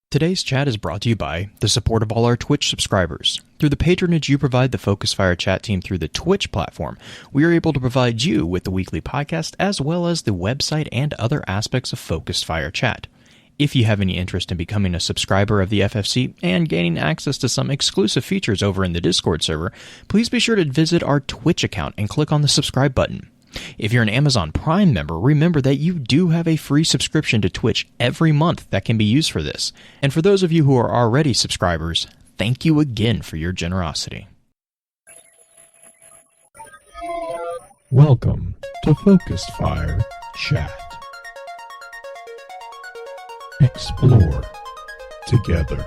Today's chat is brought to you by the support of all our Twitch subscribers. Through the patronage you provide the Focus Fire chat team through the Twitch platform, we are able to provide you with the weekly podcast as well as the website and other aspects of Focus Fire chat. If you have any interest in becoming a subscriber of the FFC and gaining access to some exclusive features over in the Discord server, please be sure to visit our Twitch account and click on the subscribe button. If you're an Amazon Prime member, remember that you do have a free subscription to Twitch every month that can be used for this. And for those of you who are already subscribers, thank you again for your generosity. Welcome to Focus Fire Chat. Explore together.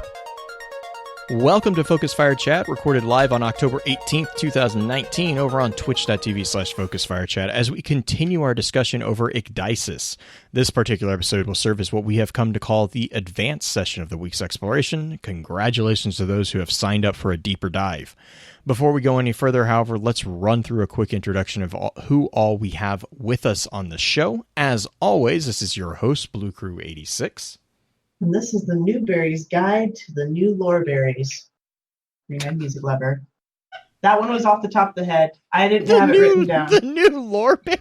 Welcome to Focus Fire Chat, recorded live on October 18th, 2019, over on twitch.tv/FocusFireChat, as we continue our discussion over Ecdysis. This particular episode will serve as what we have come to call the advanced session of the week's exploration. Congratulations to those who have signed up for a deeper dive. Before we go any further, however, let's run through a quick introduction of who all we have with us on the show. As always, this is your host, Blue Crew 86. And this is the Newberry's Guide to the New Loreberries. Read music lover. That one was off the top of the head. I didn't have it written down. The new Loreberries.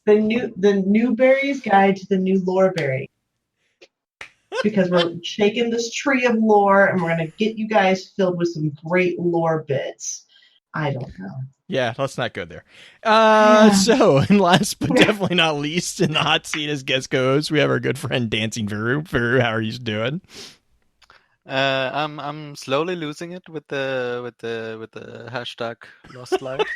The Newberry's Guide to the New Loreberry. Because we're shaking this tree of lore, and we're going to get you guys filled with some great lore bits. I don't know. Yeah, let's not go there. So, and last but definitely not least, in the hot seat as guest co-host, we have our good friend DancingViru. Viru, how are you doing? I'm slowly losing it with the hashtag Lost Life.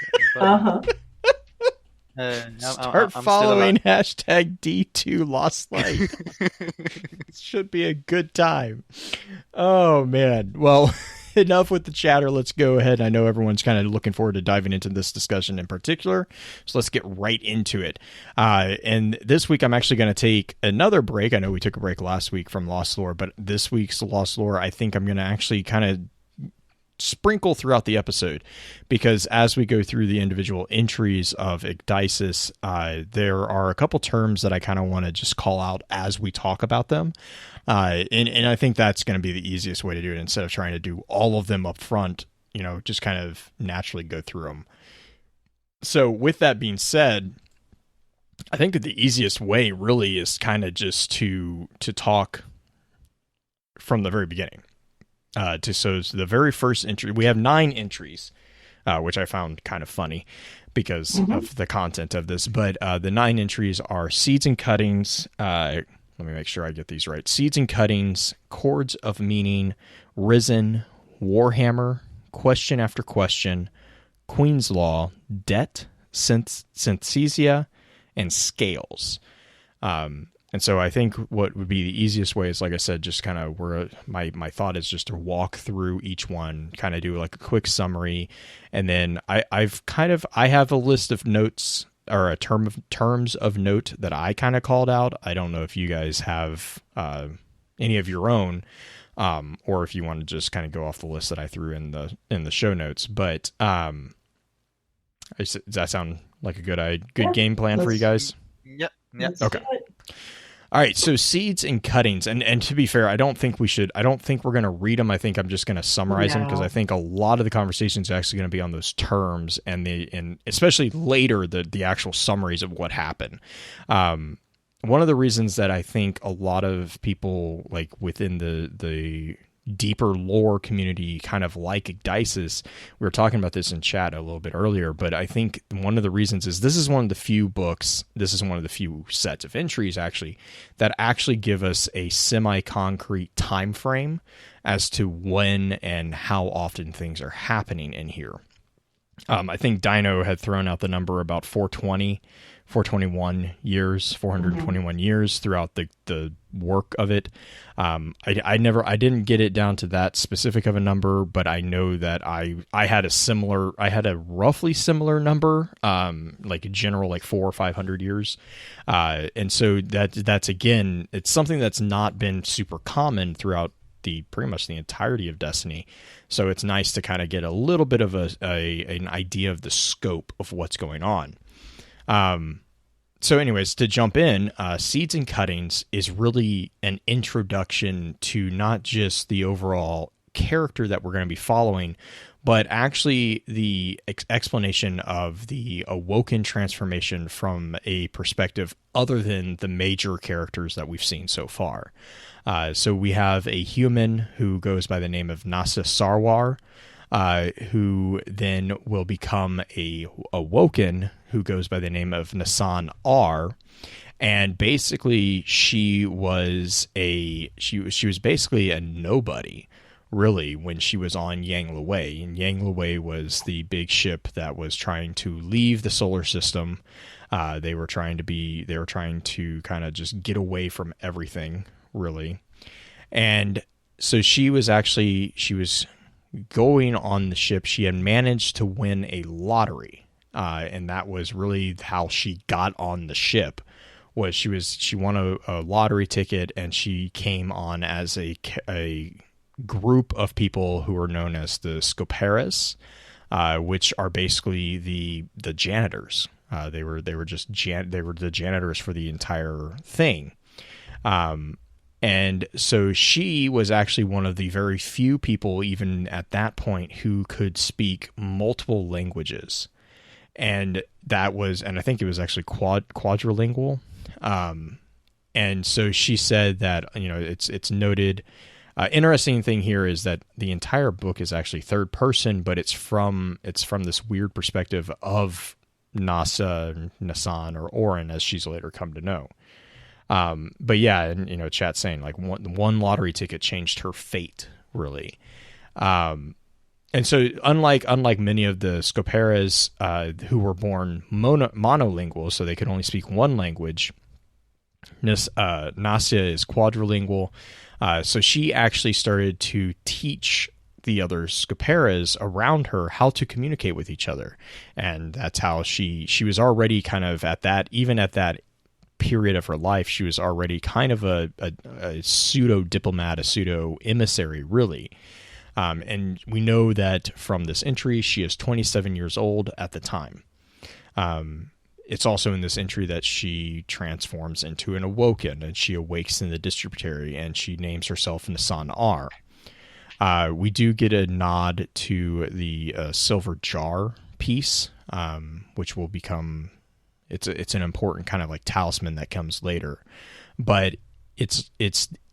Start following hashtag D2 Lost Life. It should be a good time. Oh man. Well, enough with the chatter. Let's go ahead. I know everyone's kind of looking forward to diving into this discussion in particular, so let's get right into it. And this week I'm actually going to take another break. I know we took a break last week from Lost Lore, but this week's Lost Lore I think I'm going to actually kind of sprinkle throughout the episode, because as we go through the individual entries of Ecdysis, there are a couple terms that I kind of want to just call out as we talk about them. And I think that's going to be the easiest way to do it, instead of trying to do all of them up front, just kind of naturally go through them. So with that being said, I think that the easiest way really is kind of just to talk from the very beginning. So the very first entry, we have 9 entries, which I found kind of funny because of the content of this. But the 9 entries are seeds and cuttings. Let me make sure I get these right. Seeds and cuttings, chords of meaning, risen, warhammer, question after question, Queen's Law, debt, synthesia, and scales. And so I think what would be the easiest way is, like I said, just kind of where my thought is just to walk through each one, kind of do like a quick summary. And then I have a list of notes, or a terms of note that I kind of called out. I don't know if you guys have any of your own, or if you want to just kind of go off the list that I threw in the show notes. But does that sound like a good game plan for you guys? Yep. Okay. All right, so seeds and cuttings, and to be fair, I don't think we're going to read them. I think I'm just going to summarize them, because I think a lot of the conversation is actually going to be on those terms, and especially later the actual summaries of what happened. One of the reasons that I think a lot of people, like within the deeper lore community, kind of like Ecdysis, we were talking about this in chat a little bit earlier, but I think one of the reasons is this is one of the few sets of entries actually that actually give us a semi-concrete time frame as to when and how often things are happening in here. I think Dino had thrown out the number about 421 years throughout the work of it. I didn't get it down to that specific of a number, but I know that I had a roughly similar number, like a general, like 400 or 500 years. And so that's again, it's something that's not been super common throughout pretty much the entirety of Destiny. So it's nice to kind of get a little bit of an idea of the scope of what's going on. So anyways, to jump in, Seeds and Cuttings is really an introduction to not just the overall character that we're going to be following, but actually the explanation of the Awoken transformation from a perspective other than the major characters that we've seen so far. So we have a human who goes by the name of Nasa Sarwar, who then will become a Awoken who goes by the name of Nasan R. And basically she was basically a nobody, really, when she was on Yang Luwei. And Yang Luwei was the big ship that was trying to leave the solar system. They were trying to kind of just get away from everything, really. And so she was going on the ship. She had managed to win a lottery. And that was really how she got on the ship. She won a lottery ticket, and she came on as a group of people who are known as the Scoperas, which are basically the janitors. They were the janitors for the entire thing. And so she was actually one of the very few people, even at that point, who could speak multiple languages. And I think it was actually quadrilingual. And so she said that, it's noted. Interesting thing here is that the entire book is actually third person, but it's from this weird perspective of Nasan or Orin, as she's later come to know. But yeah, and chat's saying like one lottery ticket changed her fate, really. And so unlike many of the Scoperas who were born monolingual, so they could only speak one language, Nasya is quadrilingual. So she actually started to teach the other Scoperas around her how to communicate with each other. And that's how she was already kind of at that period of her life, she was already kind of a pseudo diplomat, a pseudo emissary, really. And we know that from this entry, she is 27 years old at the time. It's also in this entry that she transforms into an Awoken, and she awakes in the Distributary, and she names herself Nasan R. We do get a nod to the silver jar piece, which will become... It's an important kind of like talisman that comes later. But it's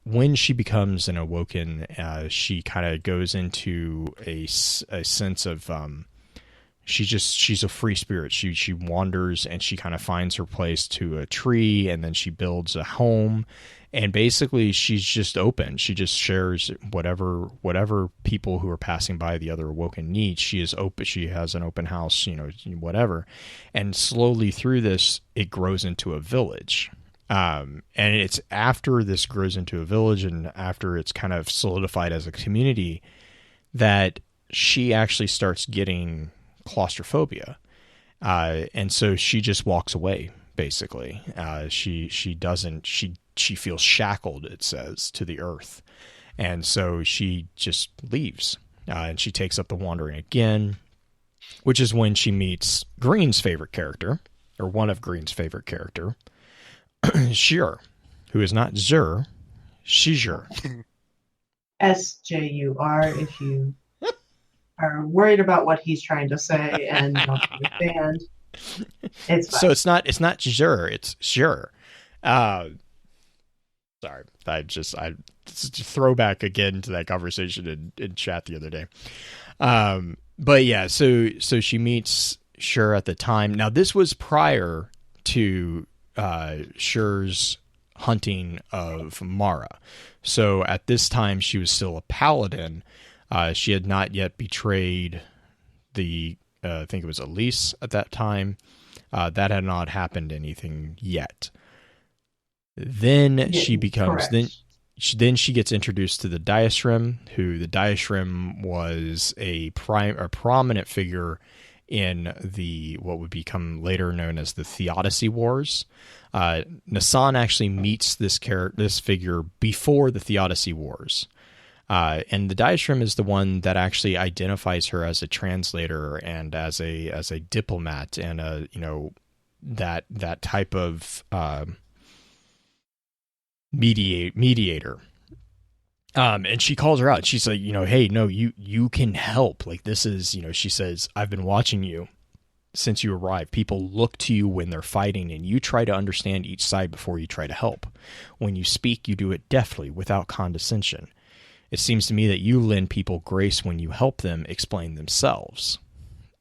when she becomes an Awoken, she kind of goes into a sense of... she's a free spirit. She wanders, and she kind of finds her place to a tree, and then she builds a home, and basically she's just open. She just shares whatever people who are passing by, the other Awoken, need. She is open. She has an open house, whatever. And slowly through this, it grows into a village. And it's after this grows into a village, and after it's kind of solidified as a community, that she actually starts getting claustrophobia, and so she just walks away. Basically, she feels shackled, it says, to the earth, and so she just leaves, and she takes up the wandering again, which is when she meets Green's favorite character, or one of Green's favorite character, Sjur, who is not Zur, Sjur. Sjur, if you are worried about what he's trying to say and don't understand. It's fine. So it's not Sjur, it's Sjur. Sorry, it's a throwback again to that conversation in chat the other day. But yeah, so she meets Sjur at the time. Now this was prior to Sjur's hunting of Mara. So at this time she was still a paladin. She had not yet betrayed I think it was Elise at that time. That had not happened anything yet. Then she becomes... Then she gets introduced to the Diashrim, who the Diashrim was a prominent figure in what would become later known as the Theodicy Wars. Nasan actually meets this figure before the Theodicy Wars. And the Diashrim is the one that actually identifies her as a translator and as a diplomat and that type of mediator. And she calls her out. She's like, hey, no, you can help. Like, this is, she says, I've been watching you since you arrived. People look to you when they're fighting, and you try to understand each side before you try to help. When you speak, you do it deftly, without condescension. It seems to me that you lend people grace when you help them explain themselves.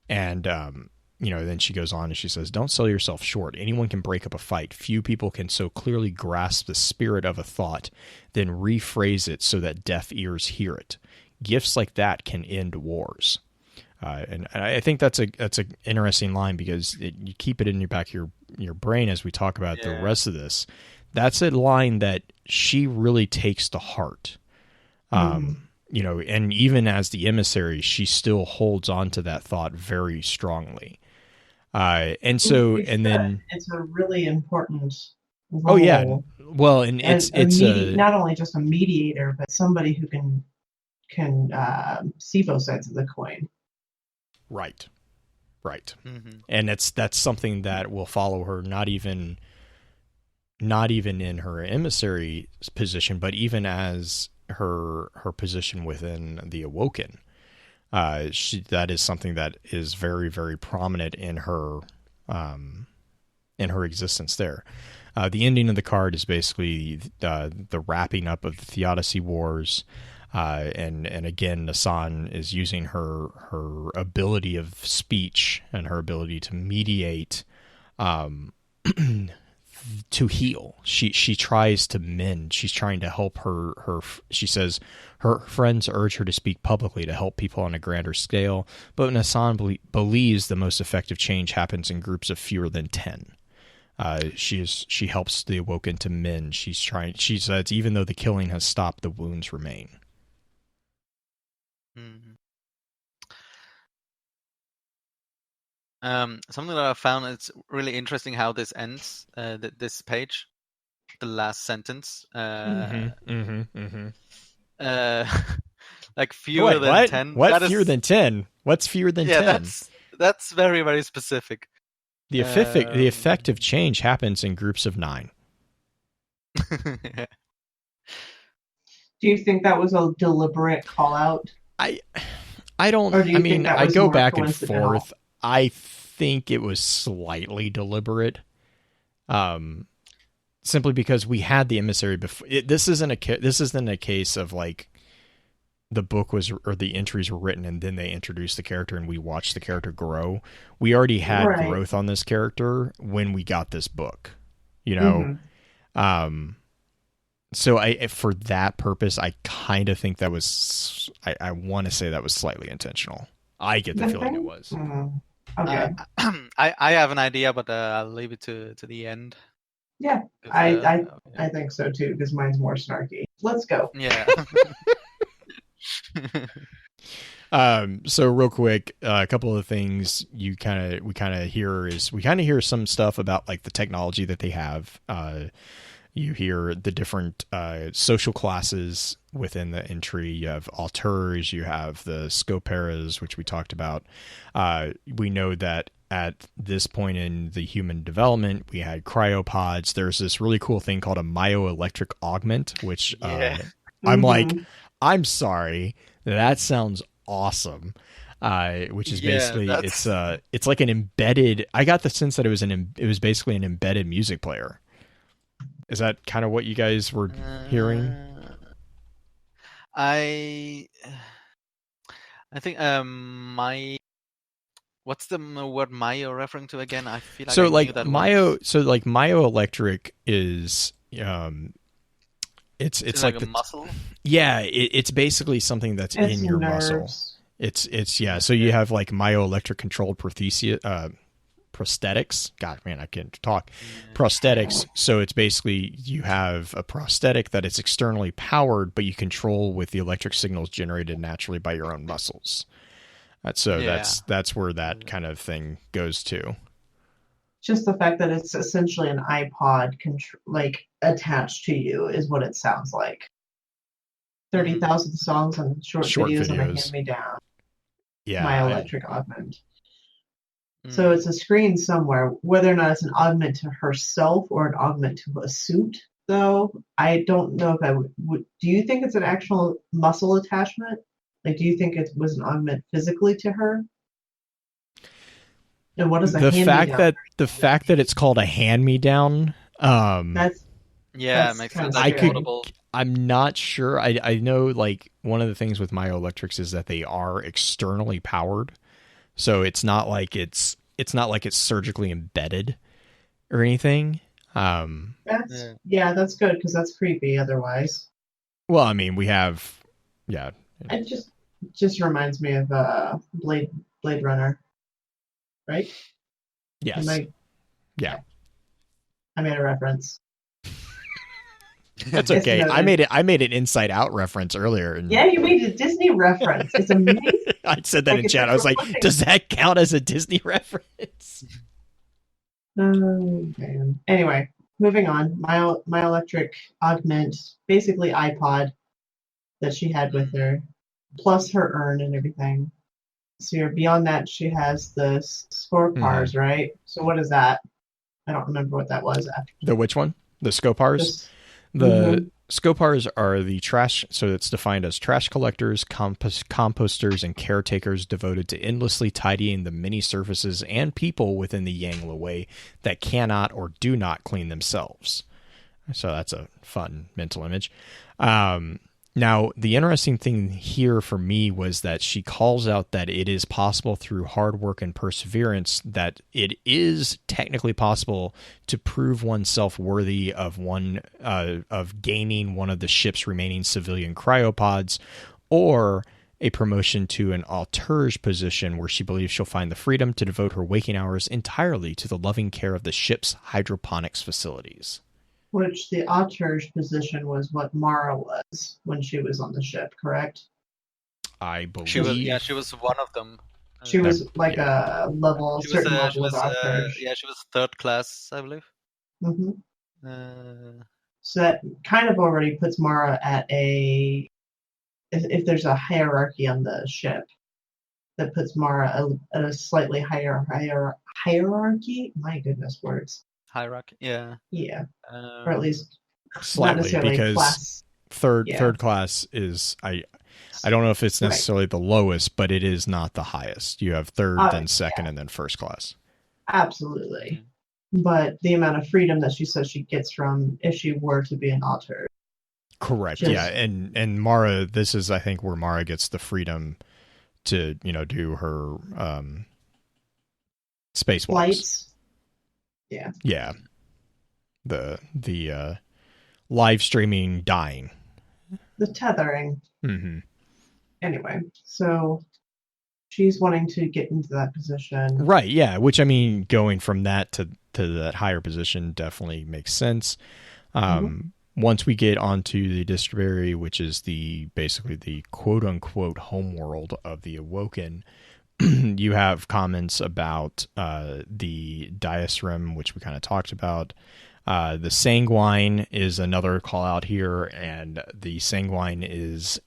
And, then she goes on and she says, don't sell yourself short. Anyone can break up a fight. Few people can so clearly grasp the spirit of a thought, then rephrase it so that deaf ears hear it. Gifts like that can end wars. And I think that's an interesting line, because you keep it in your back of your brain as we talk about the rest of this. That's a line that she really takes to heart. And even as the emissary, she still holds on to that thought very strongly. Then it's a really important role. Oh yeah, well, and it's not only just a mediator, but somebody who can see both sides of the coin. Right. Mm-hmm. And that's something that will follow her, not even in her emissary position, but even as her position within the Awoken. That is something that is very, very prominent in her existence there. The ending of the card is basically the wrapping up of the Theodicy Wars. And again, Nassan is using her ability of speech and her ability to mediate to heal. She tries to mend. She's trying to help her. She says her friends urge her to speak publicly to help people on a grander scale, but Nassan believes the most effective change happens in groups of fewer than 10. She helps the Awoken to mend. She says even though the killing has stopped, the wounds remain. Mm-hmm. Something that I found, it's really interesting how this ends. This page, the last sentence. Like fewer than 10. What fewer than 10? What's fewer than 10? Yeah, that's very, very specific. The effective change happens in groups of 9. Do you think that was a deliberate call out? I don't. I go back and forth. I think it was slightly deliberate, simply because we had the emissary before. This isn't a case of like the book was or the entries were written and then they introduced the character and we watched the character grow. We already had growth on this character when we got this book, Mm-hmm. So for that purpose, I kind of think that was. I want to say that was slightly intentional. I get the feeling it was. Okay. I have an idea, but I'll leave it to the end. Yeah, I think so too, because mine's more snarky. Let's go. Yeah. So real quick, a couple of things we kind of hear some stuff about like the technology that they have. You hear the different social classes within the entry. You have auteurs, you have the scoperas, which we talked about. We know that at this point in the human development, we had cryopods. There's this really cool thing called a myoelectric augment, which I'm like, I'm sorry, that sounds awesome. Which is basically it's like an embedded. I got the sense that it was basically an embedded music player. Is that kind of what you guys were hearing? I think what's the word Mayo referring to again? I feel like myoelectric is it's like a muscle. Yeah, it's basically something that's in your muscle. It's so you have like myoelectric controlled prosthetics. God, man, I can't talk. Prosthetics. So it's basically you have a prosthetic that is externally powered, but you control with the electric signals generated naturally by your own muscles. That's where that kind of thing goes to. Just the fact that it's essentially an iPod attached to you is what it sounds like. 30,000 songs and short videos. And a hand-me-down. Yeah. My electric augment. So it's a screen somewhere. Whether or not it's an augment to herself or an augment to a suit, though, I don't know if I would. Do you think it's an actual muscle attachment? Like, do you think it was an augment physically to her? And what is the fact that it's called a hand-me-down? That's it makes sense. I'm not sure. I know, like, one of the things with myoelectrics is that they are externally powered, so it's not like it's surgically embedded or anything. That's good, because that's creepy otherwise. Well, I mean, we have, yeah. It just reminds me of Blade Runner, right? Yes. Yeah. I made a reference. That's okay. I made an Inside Out reference earlier. Yeah, you made a Disney reference. It's amazing. I said that in chat. I was like, does that count as a Disney reference? Oh, man. Anyway, moving on. My electric augment, basically iPod that she had with her, plus her urn and everything. So beyond that, she has the Scorpars, right? So what is that? I don't remember what that was. The which one? The Scopars? The Scopars are the trash, so it's defined as trash collectors, composters, and caretakers devoted to endlessly tidying the many surfaces and people within the Yangla Way that cannot or do not clean themselves. So that's a fun mental image. Now, the interesting thing here for me was that she calls out that it is possible through hard work and perseverance that it is technically possible to prove oneself worthy of gaining one of the ship's remaining civilian cryopods, or a promotion to an auteurge position where she believes she'll find the freedom to devote her waking hours entirely to the loving care of the ship's hydroponics facilities. Which the auteurge position was what Mara was when she was on the ship, correct? I believe she was one of them. She was like a level, certain level of auteurge. She was third class, I believe. Mm-hmm. So that kind of already puts Mara at if there's a hierarchy on the ship, that puts Mara at a slightly higher hierarchy. My goodness, words. Hierarchy, yeah. Yeah, or at least slightly, because class. Third class is I don't know if it's necessarily the lowest, but it is not the highest. You have third, then second, and then first class. Absolutely, but the amount of freedom that she says she gets from if she were to be an auteur. Correct. Yeah, and Mara, this is I think where Mara gets the freedom to do her spacewalks. Flights. Yeah. Yeah. The live streaming dying. The tethering. Mm-hmm. Anyway, so she's wanting to get into that position. Right, yeah. Which, I mean, going from that to that higher position definitely makes sense. Once we get onto the Distribuary, which is basically the quote-unquote homeworld of the Awoken, you have comments about the Diasrim, which we kind of talked about. The Sanguine is another call out here, and the Sanguine is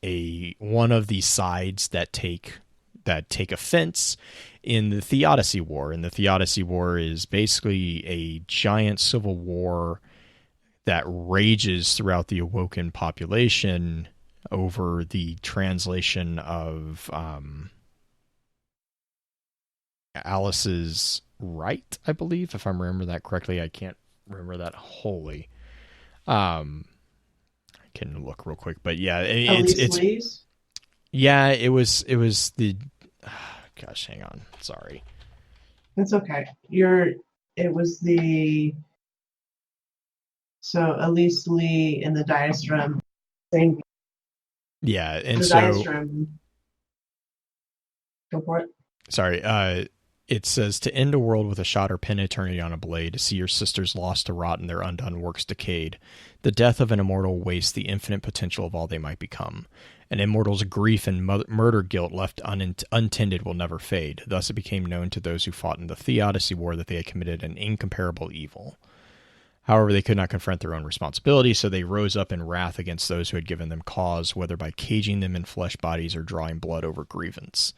one of the sides that take offense in the Theodicy War. And the Theodicy War is basically a giant civil war that rages throughout the Awoken population over the translation of Alice's right, I believe, if I remember that correctly. I can't remember that wholly. I can look real quick, but yeah, it's yeah, it was the gosh, hang on, sorry. It's okay. So Elise Lee in the Diastrom thing. Yeah, and the so Diastrom. Go for it. Sorry, it says, to end a world with a shot or pin eternity on a blade, to see your sisters lost to rot and their undone works decayed. The death of an immortal wastes the infinite potential of all they might become. An immortal's grief and murder guilt left untended will never fade. Thus it became known to those who fought in the Theodicy War that they had committed an incomparable evil. However, they could not confront their own responsibility, so they rose up in wrath against those who had given them cause, whether by caging them in flesh bodies or drawing blood over grievance.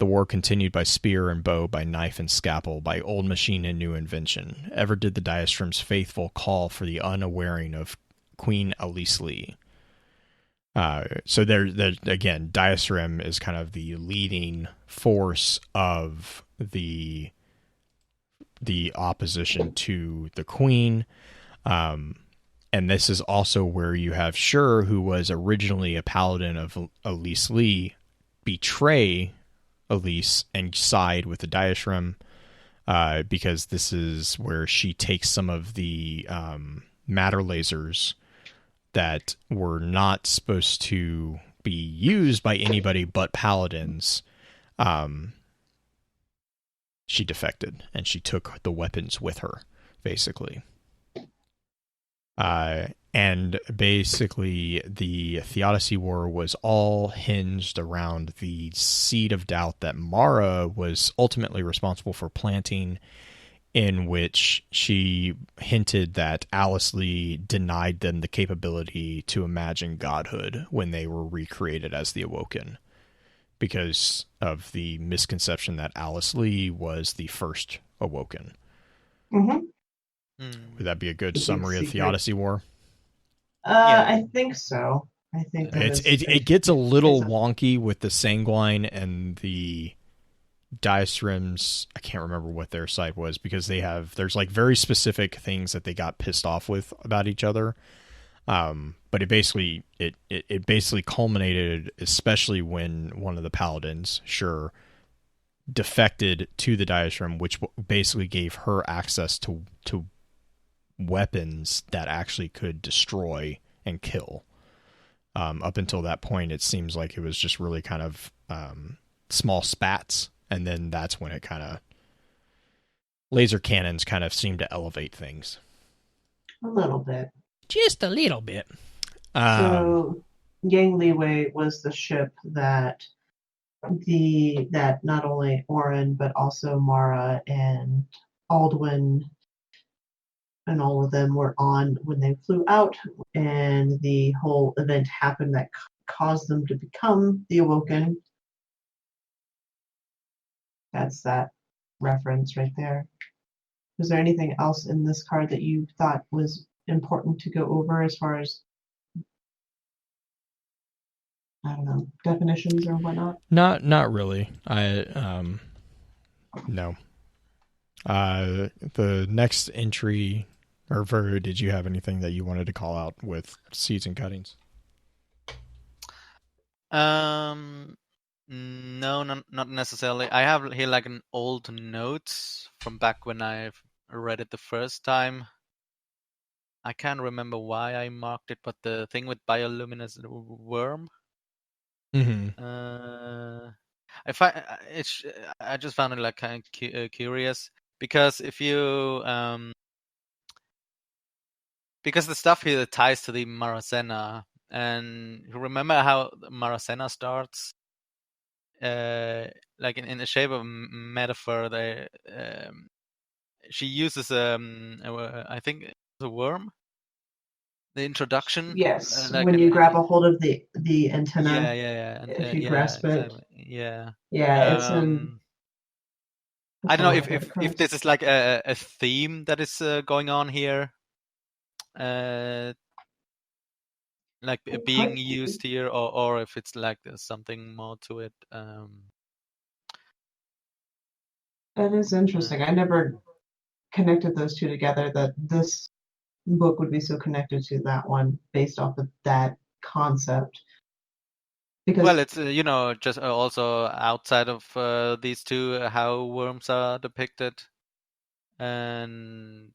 The war continued by spear and bow, by knife and scalpel, by old machine and new invention. Ever did the Diastrim's faithful call for the unawaring of Queen Elise Lee. So there again, Diastrim is kind of the leading force of the opposition to the Queen. And this is also where you have Shur, who was originally a paladin of Elise Lee, betray Elise and side with the Diastrim, because this is where she takes some of the matter lasers that were not supposed to be used by anybody but paladins. She defected, and she took the weapons with her, basically. And basically, the Theodicy War was all hinged around the seed of doubt that Mara was ultimately responsible for planting, in which she hinted that Alice Lee denied them the capability to imagine godhood when they were recreated as the Awoken, because of the misconception that Alice Lee was the first Awoken. Mm-hmm. Would that be a good summary of Theodicy War? Yeah. I think so. I think that it gets a little wonky with the Sanguine and the Diastrims. I can't remember what their side was, because there's like very specific things that they got pissed off with about each other. But it basically culminated, especially when one of the paladins, Shur, defected to the Diastrim, which basically gave her access to weapons that actually could destroy and kill. Up until that point, it seems like it was just really kind of small spats, and then that's when it kind of laser cannons kind of seemed to elevate things a little bit, just a little bit. So Yang Liwei was the ship that not only Orin but also Mara and Aldwin and all of them were on when they flew out, and the whole event happened that caused them to become the Awoken. That's that reference right there. Was there anything else in this card that you thought was important to go over as far as, I don't know, definitions or whatnot? Not really. No. The next entry, or Viru, did you have anything that you wanted to call out with seeds and cuttings? No, not necessarily. I have here like an old notes from back when I've read it the first time. I can't remember why I marked it, but the thing with bioluminescent worm. Mm-hmm. I just found it like kind of curious, because if you because the stuff here ties to the Maracena, and you remember how Maracena starts, like in the shape of metaphor. She uses I think it's a worm. The introduction. Yes, when you grab a hold of the antenna. Yeah. If you grasp exactly. it. Yeah. Yeah, it's in. I don't know if this is like a theme that is going on here, like being used here, or if it's like there's something more to it. That is interesting. I never connected those two together, that this book would be so connected to that one based off of that concept. Because, well, it's just also outside of these two, how worms are depicted, and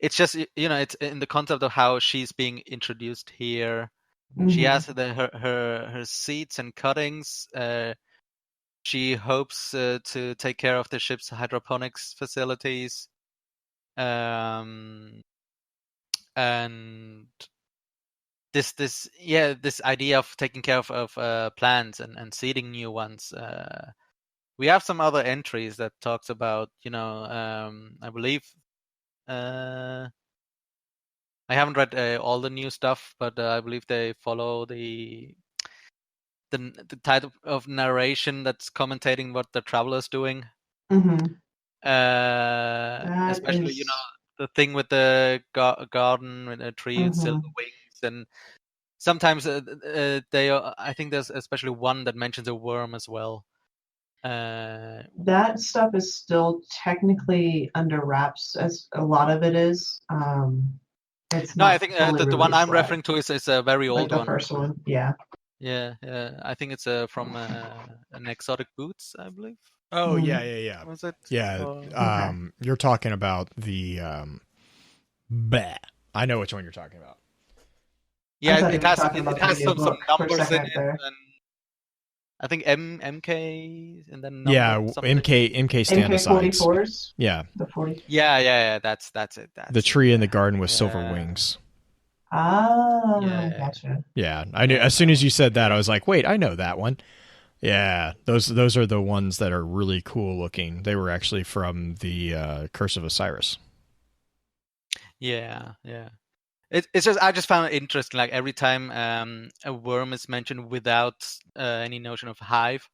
it's just it's in the concept of how she's being introduced here. She has her seeds and cuttings. She hopes to take care of the ship's hydroponics facilities, and this idea of taking care of plants and seeding new ones. We have some other entries that talks about, I believe, I haven't read all the new stuff, but I believe they follow the the type of narration that's commentating what the traveler's doing. Mm-hmm. Especially, you know, the thing with the garden with a tree and silver wings, and sometimes I think there's especially one that mentions a worm as well. That stuff is still technically under wraps, as a lot of it is. It's no, not I think fully the one I'm released referring to is a very yet. old Like the one. first one, yeah. Yeah, I think it's from an Exotic Boots, I believe. Oh yeah. Was it? Yeah. Okay. You're talking about the I know which one you're talking about. Yeah, it it has some book for a numbers in second it, there. and I think MK and then something. MK stand asides. 44s. Yeah. The 40. Yeah. That's it. The tree in the garden with silver wings. Ah, Yeah. gotcha. Yeah, I knew. As soon as you said that, I was like, "Wait, I know that one." Yeah, those are the ones that are really cool looking. They were actually from the Curse of Osiris. Yeah. It's just I just found it interesting. Like every time a worm is mentioned without any notion of hive,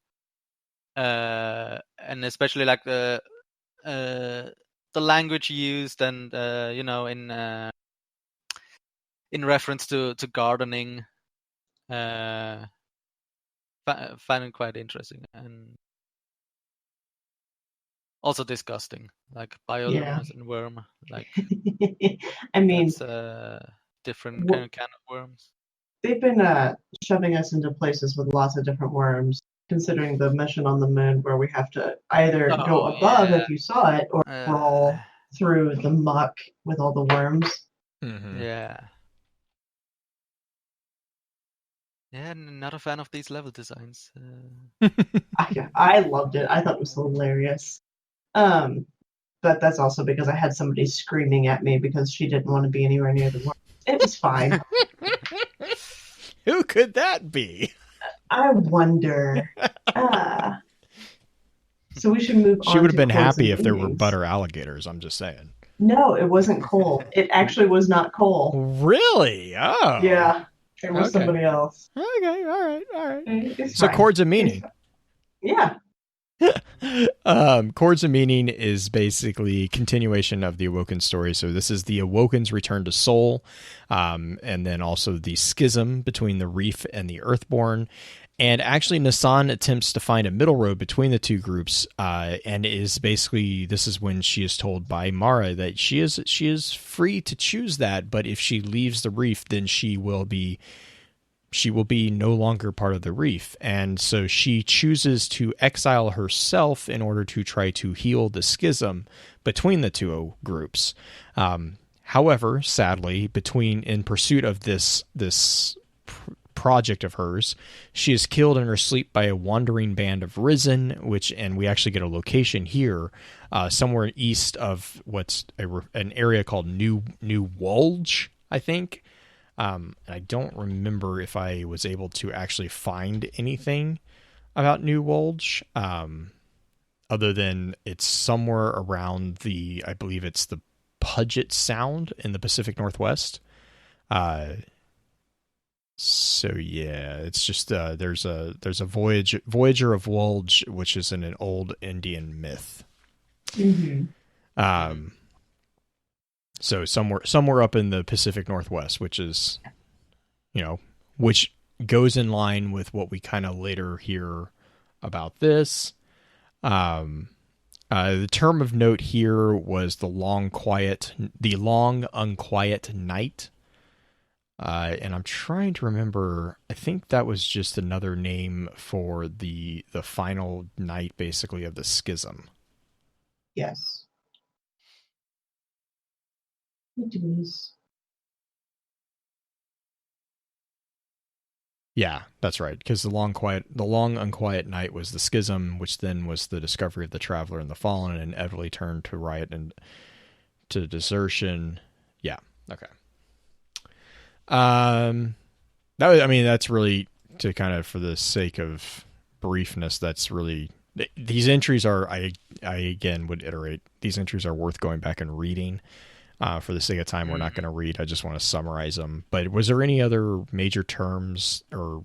and especially like the language used, and you know, in reference to gardening, find it quite interesting and also disgusting. Like bioluminescent worm, like I mean, that's different kind of worms. They've been shoving us into places with lots of different worms, considering the mission on the moon where we have to either go above if you saw it or crawl through the muck with all the worms. Mm-hmm. Yeah, not a fan of these level designs. I loved it. I thought it was hilarious. But that's also because I had somebody screaming at me because she didn't want to be anywhere near the worms. It was fine. Who could that be? I wonder. So we should move on. She would have been happy if there were butter alligators. I'm just saying. No, it wasn't Cole. It actually was not Cole. Really? Oh. Yeah. It was somebody else. Okay, all right. It's so fine. Chords of Meaning. Yeah. Chords of Meaning is basically continuation of the Awoken story. So this is the Awoken's return to soul, and then also the schism between the Reef and the Earthborn. And actually, Nassan attempts to find a middle road between the two groups, and is basically, this is when she is told by Mara that she is free to choose that, but if she leaves the Reef, then she will be no longer part of the Reef. And so she chooses to exile herself in order to try to heal the schism between the two groups. However, sadly, in pursuit of this project of hers, she is killed in her sleep by a wandering band of Risen, and we actually get a location here, somewhere east of what's an area called New Wolge, I think. I don't remember if I was able to actually find anything about New Wolge, other than it's somewhere around I believe it's the Puget Sound in the Pacific Northwest. So yeah, it's just there's a Voyager of Wolge, which is in an old Indian myth. Mm-hmm. So somewhere up in the Pacific Northwest, which is, which goes in line with what we kind of later hear about this. The term of note here was the long unquiet night. And I'm trying to remember, I think that was just another name for the final night, basically, of the schism. Yes. It is. Yeah, that's right. Because the long unquiet night was the schism, which then was the discovery of the Traveler and the Fallen, and inevitably turned to riot and to desertion. Yeah. Okay. That's really, to kind of, for the sake of briefness, that's really, these entries are, I again would iterate, these entries are worth going back and reading. For the sake of time, we're not going to read. I just want to summarize them. But was there any other major terms or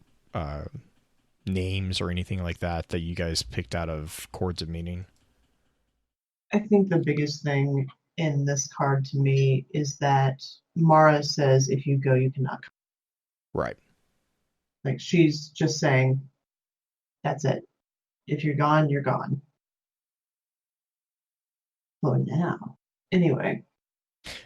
names or anything like that you guys picked out of chords of meaning? I think the biggest thing in this card to me is that Mara says, if you go, you cannot come. Right. Like, she's just saying, that's it. If you're gone, you're gone. For now. Anyway.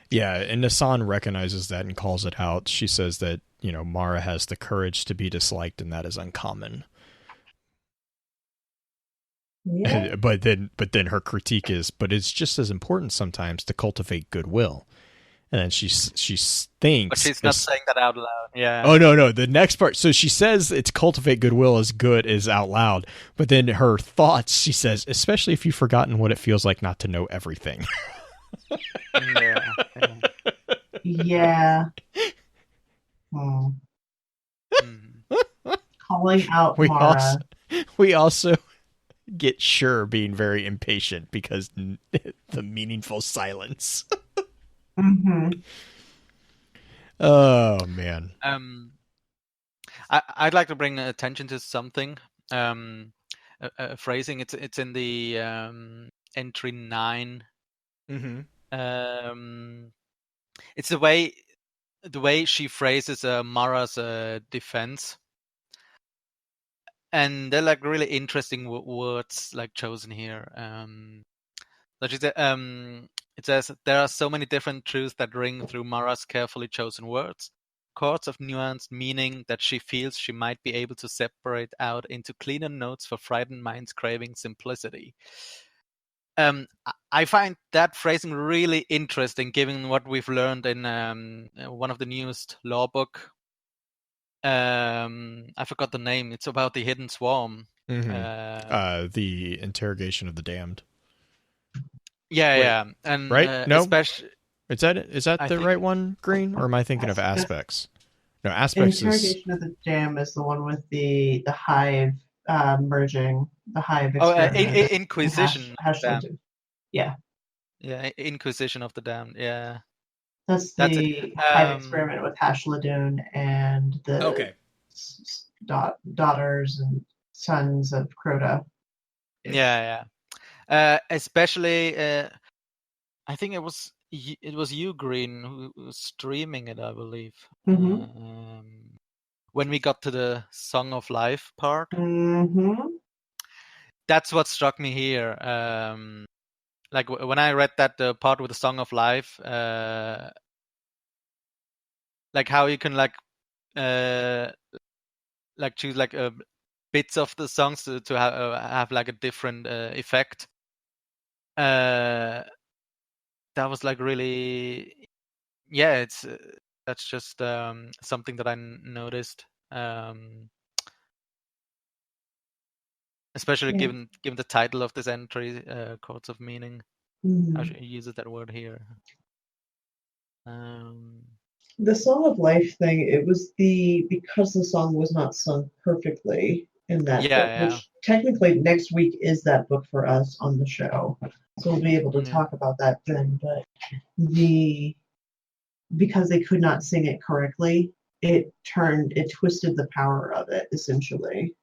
Yeah, and Nassan recognizes that and calls it out. She says that, Mara has the courage to be disliked, and that is uncommon. Yeah. But then her critique is, but it's just as important sometimes to cultivate goodwill. And then she thinks, but she's not saying that out loud. Yeah. Oh no, the next part. So she says it's cultivate goodwill as good as out loud, but then her thoughts, she says, especially if you've forgotten what it feels like not to know everything. Yeah. Calling out Mara. We also get Sure being very impatient because the meaningful silence. Mm-hmm. Oh man. I'd like to bring attention to something. Phrasing. It's in the entry 9. Mm-hmm. It's the way she phrases Mara's defense, and they're like really interesting words like chosen here. It says there are so many different truths that ring through Mara's carefully chosen words, chords of nuanced meaning that she feels she might be able to separate out into cleaner notes for frightened minds craving simplicity. I find that phrasing really interesting, given what we've learned in one of the newest law book. I forgot the name. It's about the hidden swarm. Mm-hmm. The interrogation of the damned. Yeah, and right? No, especially is that the right one, Green? Or am I thinking of Aspects? No, Aspects Interrogation of the Dam is the one with the hive merging, the hive experiment. Inquisition. Yeah, Inquisition of the Damned. Yeah, that's the hive experiment with Hashladoon and the daughters and sons of Crota. Yeah. Especially, I think it was you, Green, who was streaming it, I believe. Mm-hmm. When we got to the Song of Life part, that's what struck me here. Like when I read that part with the Song of Life, like how you can choose bits of the songs to have like a different effect. That was like really, it's that's just something that I noticed, especially given the title of this entry, Chords of Meaning. Mm-hmm. I should use that word here. The Song of Life thing, it was because the song was not sung perfectly in that book, which technically next week is that book for us on the show. So we'll be able to talk about that then. But because they could not sing it correctly, it twisted the power of it, essentially,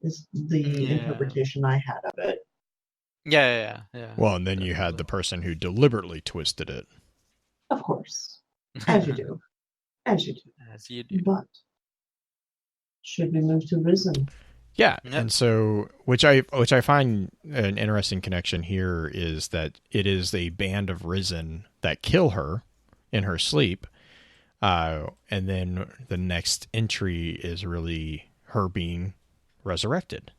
is the interpretation I had of it. Yeah. Well, and then you had the person who deliberately twisted it. Of course. As you do. As you do. But should we move to Risen? Yeah, and so which I find an interesting connection here is that it is a band of Risen that kill her in her sleep, and then the next entry is really her being resurrected.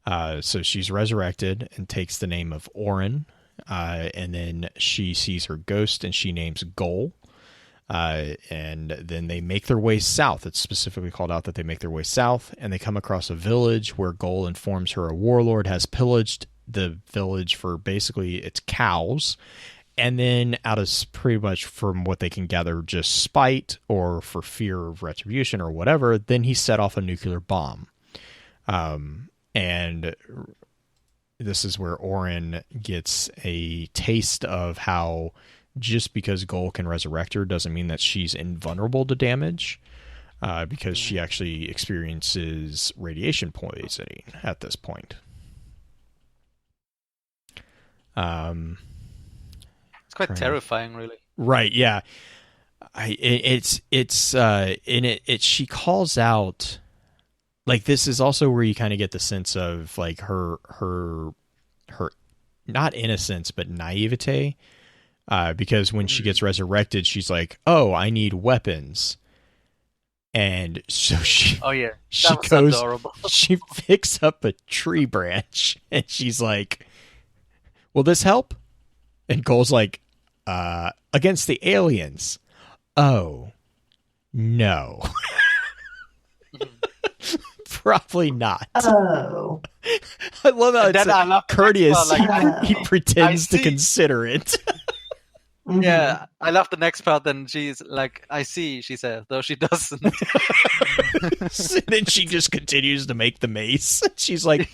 So she's resurrected and takes the name of Orin, and then she sees her ghost and she names Goal. And then they make their way south. It's specifically called out that they make their way south, and they come across a village where Goal informs her a warlord has pillaged the village for basically its cows, and then out of pretty much from what they can gather, just spite or for fear of retribution or whatever, then he set off a nuclear bomb. And this is where Orin gets a taste of how just because Goal can resurrect her doesn't mean that she's invulnerable to damage. because she actually experiences radiation poisoning at this point. It's quite terrifying, really. Right? Yeah. She calls out, like, this is also where you kind of get the sense of like her not innocence but naivete, because when she gets resurrected, she's like, "Oh, I need weapons," and so she goes, adorable. She picks up a tree branch and she's like, "Will this help?" And Goal's like, "Against the aliens." Oh, no. Probably not. Oh. I love how it's courteous. He pretends to consider it. Yeah, I love the next part. Then she's like, "I see," she says, though she doesn't. And then she just continues to make the mace. She's like,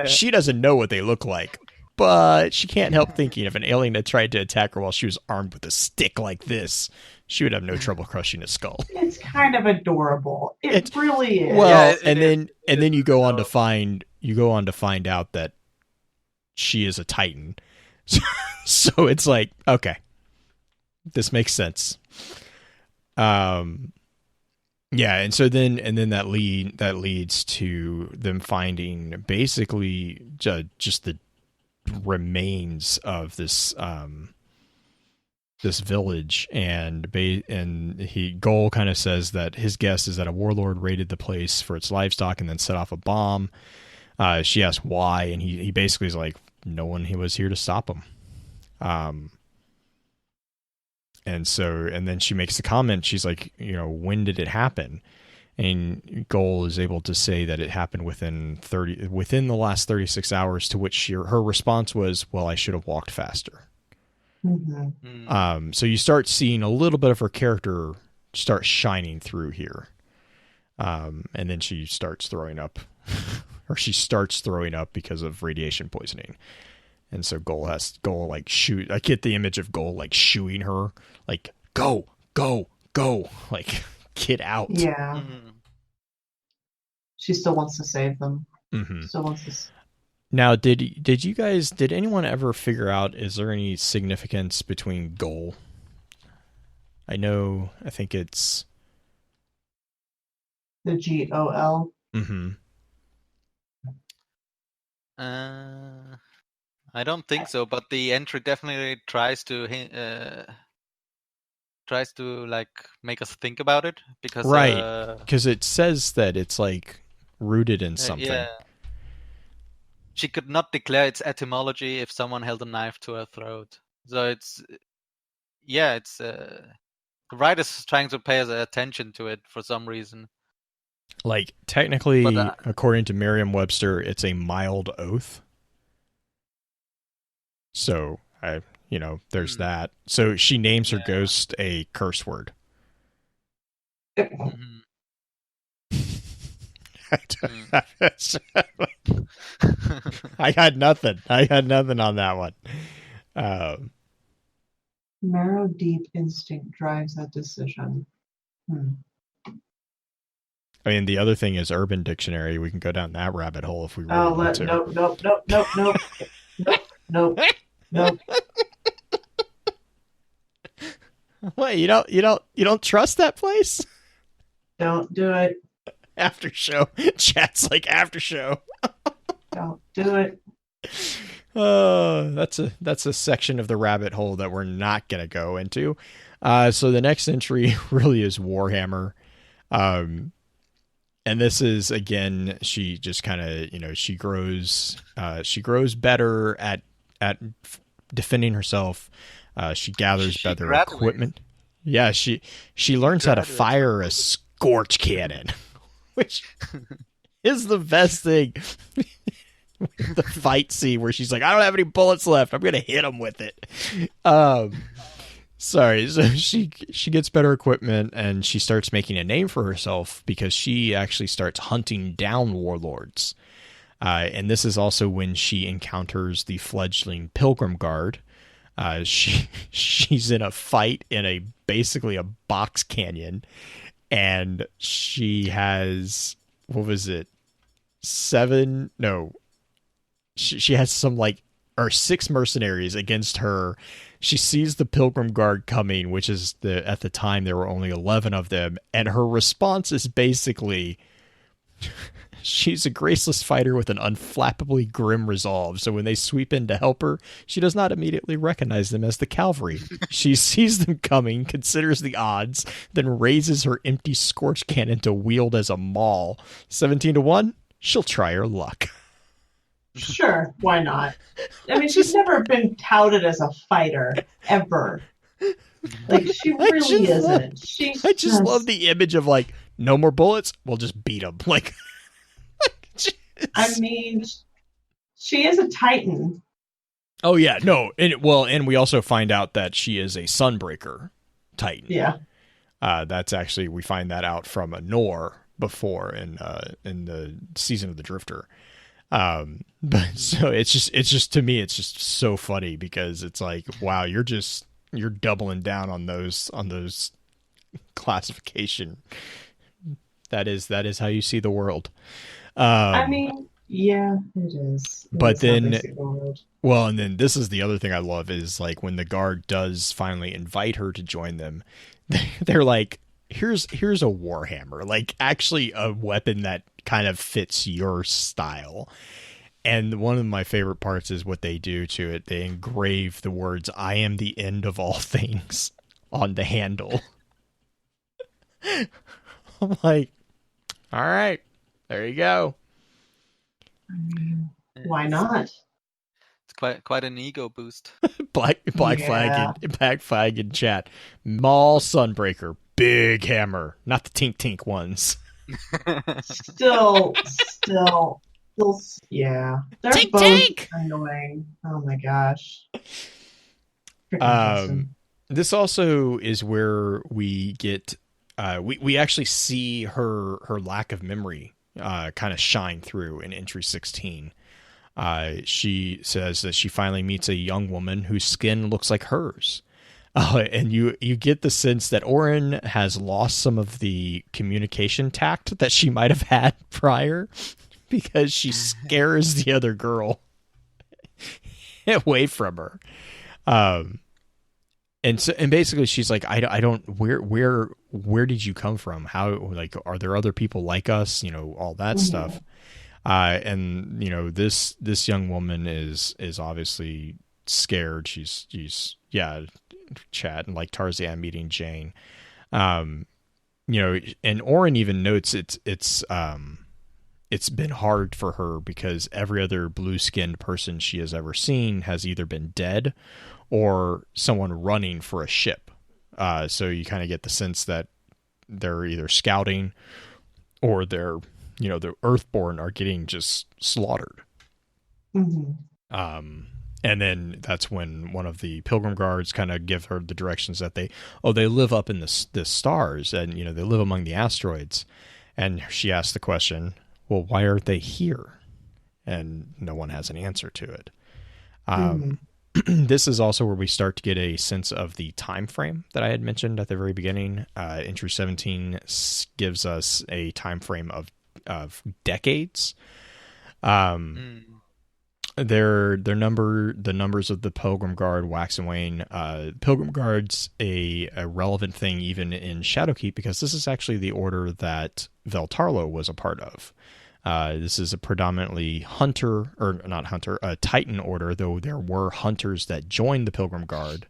she doesn't know what they look like, but she can't help thinking if an alien had tried to attack her while she was armed with a stick like this, she would have no trouble crushing his skull. It's kind of adorable. It really is. Well, and then you go on to find out that she is a Titan. So it's like, okay, this makes sense. Yeah, and so then that leads to them finding basically just the remains of this this village, and Goal kind of says that his guess is that a warlord raided the place for its livestock and then set off a bomb. She asks why, and he basically is like, no one was here to stop him. And then she makes the comment, she's like, when did it happen? And Goal is able to say that it happened within the last 36 hours, to which her response was, well, I should have walked faster. Mm-hmm. So you start seeing a little bit of her character start shining through here. And then she starts throwing up, or she starts throwing up because of radiation poisoning. And so Goal like shoot. I get the image of Goal like shooing her, like, go, like, get out. Yeah. Mm-hmm. She still wants to save them. Mm-hmm. Still wants to. Now, did anyone ever figure out, is there any significance between Goal? I think it's the GOL. Mm-hmm. I don't think so, but the entry definitely tries to like make us think about it, because because it says that it's like rooted in something. Yeah. She could not declare its etymology if someone held a knife to her throat. So it's the writer's trying to pay us attention to it for some reason. Like, technically, according to Merriam-Webster, it's a mild oath. So, there's that. So she names her ghost a curse word. Mm-hmm. I had nothing on that one. Narrow, deep instinct drives that decision. I mean, the other thing is Urban Dictionary. We can go down that rabbit hole if we really want to. Nope. What, you don't trust that place? Don't do it. After show. Chat's like, after show. Don't do it. That's a section of the rabbit hole that we're not going to go into. So the next entry really is Warhammer. And this is, again, she just kind of, she grows better at defending herself. She gathers better equipment. Yeah, she learns how to fire a scorch cannon, which is the best thing. The fight scene where she's like, I don't have any bullets left, I'm gonna hit him with it. So she gets better equipment, and she starts making a name for herself because she actually starts hunting down warlords. And this is also when she encounters the fledgling Pilgrim Guard. She's in a fight in basically a box canyon, and she has, what was it? 7? No, she has some like, or 6 mercenaries against her. She sees the Pilgrim Guard coming, which is at the time there were only 11 of them, and her response is basically, she's a graceless fighter with an unflappably grim resolve, so when they sweep in to help her, she does not immediately recognize them as the cavalry. She sees them coming, considers the odds, then raises her empty scorch cannon to wield as a maul. 17-1, she'll try her luck. Sure, why not? I mean, she's never been touted as a fighter, ever. Like, she really isn't. I just love the image of, like, no more bullets, we'll just beat them. Like, I mean, she is a Titan. Oh, yeah, no. And we also find out that she is a Sunbreaker Titan. Yeah. That's actually, we find that out from a Nor before in the season of the Drifter. But so it's just to me, it's just so funny because it's like, wow, you're doubling down on those classification. That is how you see the world. I mean, yeah, it is. But then, well, and then this is the other thing I love is like when the guard does finally invite her to join them, they're like, here's a warhammer, like actually a weapon that kind of fits your style. And one of my favorite parts is what they do to it. They engrave the words, "I am the end of all things," on the handle. I'm like, all right, there you go. I mean, why not? It's quite an ego boost. Black flag in chat. Maul Sunbreaker, big hammer, not the tink ones. Still, yeah. They're both annoying. Oh my gosh. This also is where we get we actually see her lack of memory kind of shine through in entry 16. She says that she finally meets a young woman whose skin looks like hers. And you get the sense that Orin has lost some of the communication tact that she might have had prior, because she scares the other girl away from her. And basically she's like, I don't, where did you come from? How, like, are there other people like us? You know, all that stuff. And you know, this young woman is obviously scared. She's chatting like Tarzan meeting Jane. You know, and Orin even notes it's been hard for her because every other blue-skinned person she has ever seen has either been dead or someone running for a ship. So you kind of get the sense that they're either scouting or they're, you know, the Earthborn are getting just slaughtered. Mm-hmm. And then that's when one of the Pilgrim Guards kind of give her the directions that they live up in the stars, and, you know, they live among the asteroids. And she asks the question, well, why aren't they here? And no one has an answer to it. This is also where we start to get a sense of the time frame that I had mentioned at the very beginning. Entry 17 gives us a time frame of decades. The numbers of the Pilgrim Guard wax and wane. Pilgrim Guard's a relevant thing even in Shadowkeep, because this is actually the order that Veltarlo was a part of. This is a predominantly Titan order, though there were hunters that joined the Pilgrim Guard,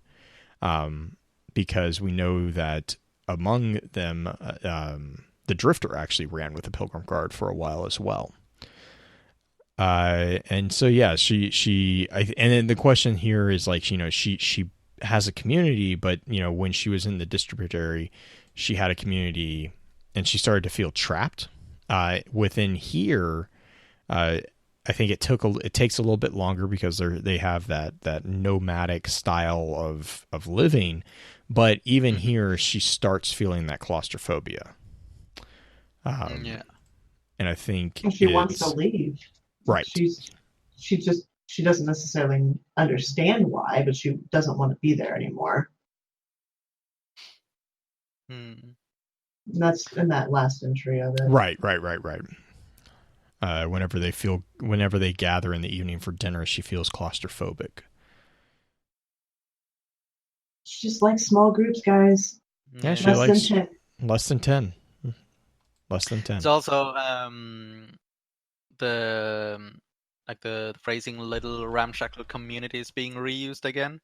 because we know that among them, the Drifter actually ran with the Pilgrim Guard for a while as well. And so, yeah, and then the question here is, like, you know, she has a community, but, you know, when she was in the distributary, she had a community and she started to feel trapped. Within here, I think it takes a little bit longer because they have that nomadic style of living, but even here she starts feeling that claustrophobia. And I think she wants to leave. Right. She doesn't necessarily understand why, but she doesn't want to be there anymore. That's in that last entry of it. Right. Whenever they gather in the evening for dinner, she feels claustrophobic. It's just like small groups, guys. Yeah, she likes less than 10. It's also the phrasing "little ramshackle community" is being reused again.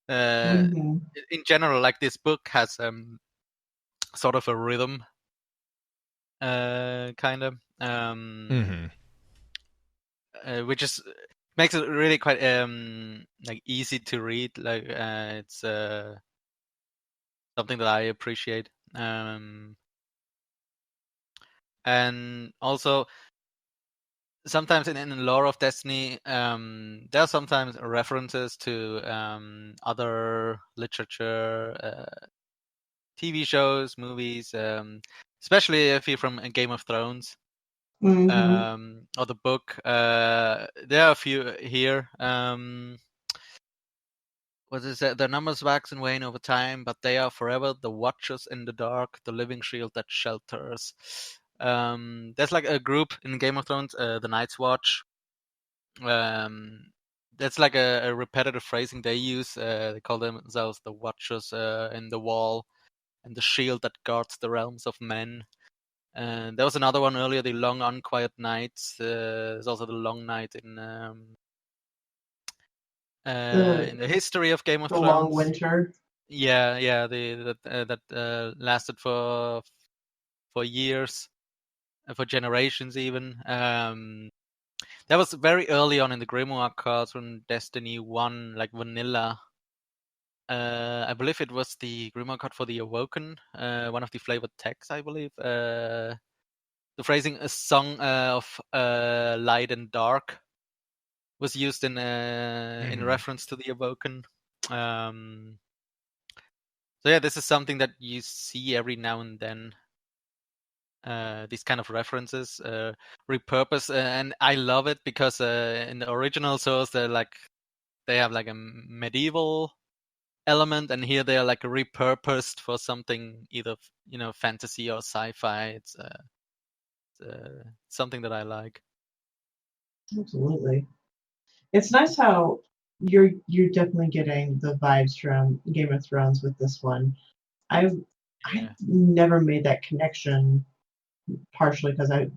In general, like this book has sort of a rhythm, kind of, which is makes it really quite like easy to read. Like it's something that I appreciate. And also sometimes in the lore of Destiny, there are sometimes references to other literature, TV shows, movies, especially if you're from Game of Thrones, or the book. There are a few here. What is it? Their numbers wax and wane over time, but they are forever the watchers in the dark, the living shield that shelters. There's like a group in Game of Thrones, the Night's Watch. That's like a repetitive phrasing they use. They call themselves the watchers in the wall and the shield that guards the realms of men. And there was another one earlier, the long unquiet nights. There's also the long night in the history of Game of Thrones. The long winter. Yeah, that lasted for years, for generations even. That was very early on in the Grimoire cards when Destiny 1, like vanilla. I believe it was the Grimoire card for the Awoken, one of the flavored texts, I believe. The phrasing "a song of light and dark" was used in reference to the Awoken. So yeah, this is something that you see every now and then. These kind of references, repurpose, and I love it because in the original source they have like a medieval element, and here they are like repurposed for something either fantasy or sci-fi. It's something that I like. Absolutely. It's nice how you're definitely getting the vibes from Game of Thrones with this one. I've never made that connection, partially because I've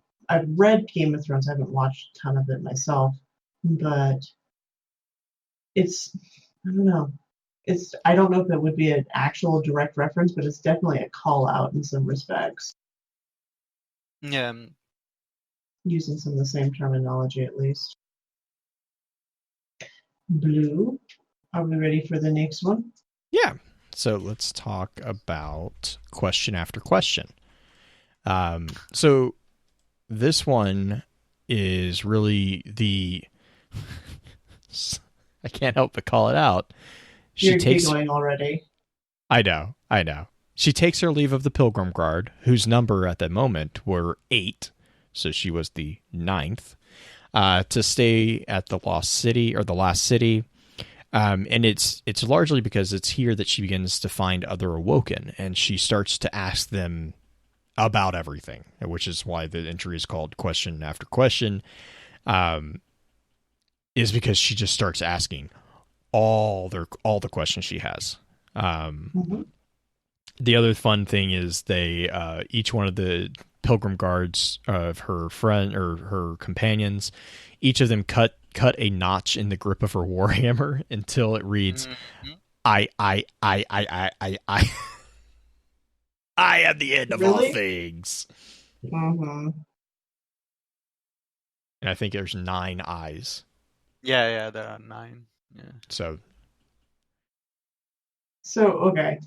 read Game of Thrones. I haven't watched a ton of it myself, but it's, I don't know. I don't know if it would be an actual direct reference, but it's definitely a call out in some respects. Yeah. Using some of the same terminology, at least. Blue, are we ready for the next one? Yeah. So let's talk about question after question. So this one is really the I can't help but call it out. You're giggling already. I know. She takes her leave of the Pilgrim Guard, whose number at the moment were 8, so she was the 9th, to stay at the Lost City, or the Last City. And it's largely because it's here that she begins to find other Awoken, and she starts to ask them about everything, which is why the entry is called Question After Question, is because she just starts asking all the questions she has. The other fun thing is they each one of the Pilgrim Guards of her friend or her companions, each of them cut a notch in the grip of her warhammer until it reads, I am the end of all things. And I think there's 9 eyes. Yeah, there are 9. Yeah. So okay.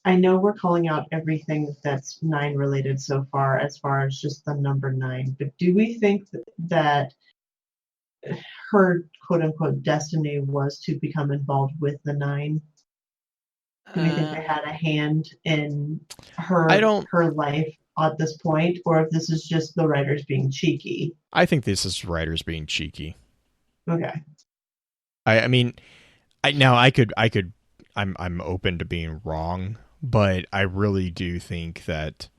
I know we're calling out everything that's 9 related so far, as just the number 9, but do we think that her quote unquote destiny was to become involved with the 9? Do we think they had a hand in her life at this point, or if this is just the writers being cheeky? I think this is writers being cheeky. Okay. I'm open to being wrong, but I really do think that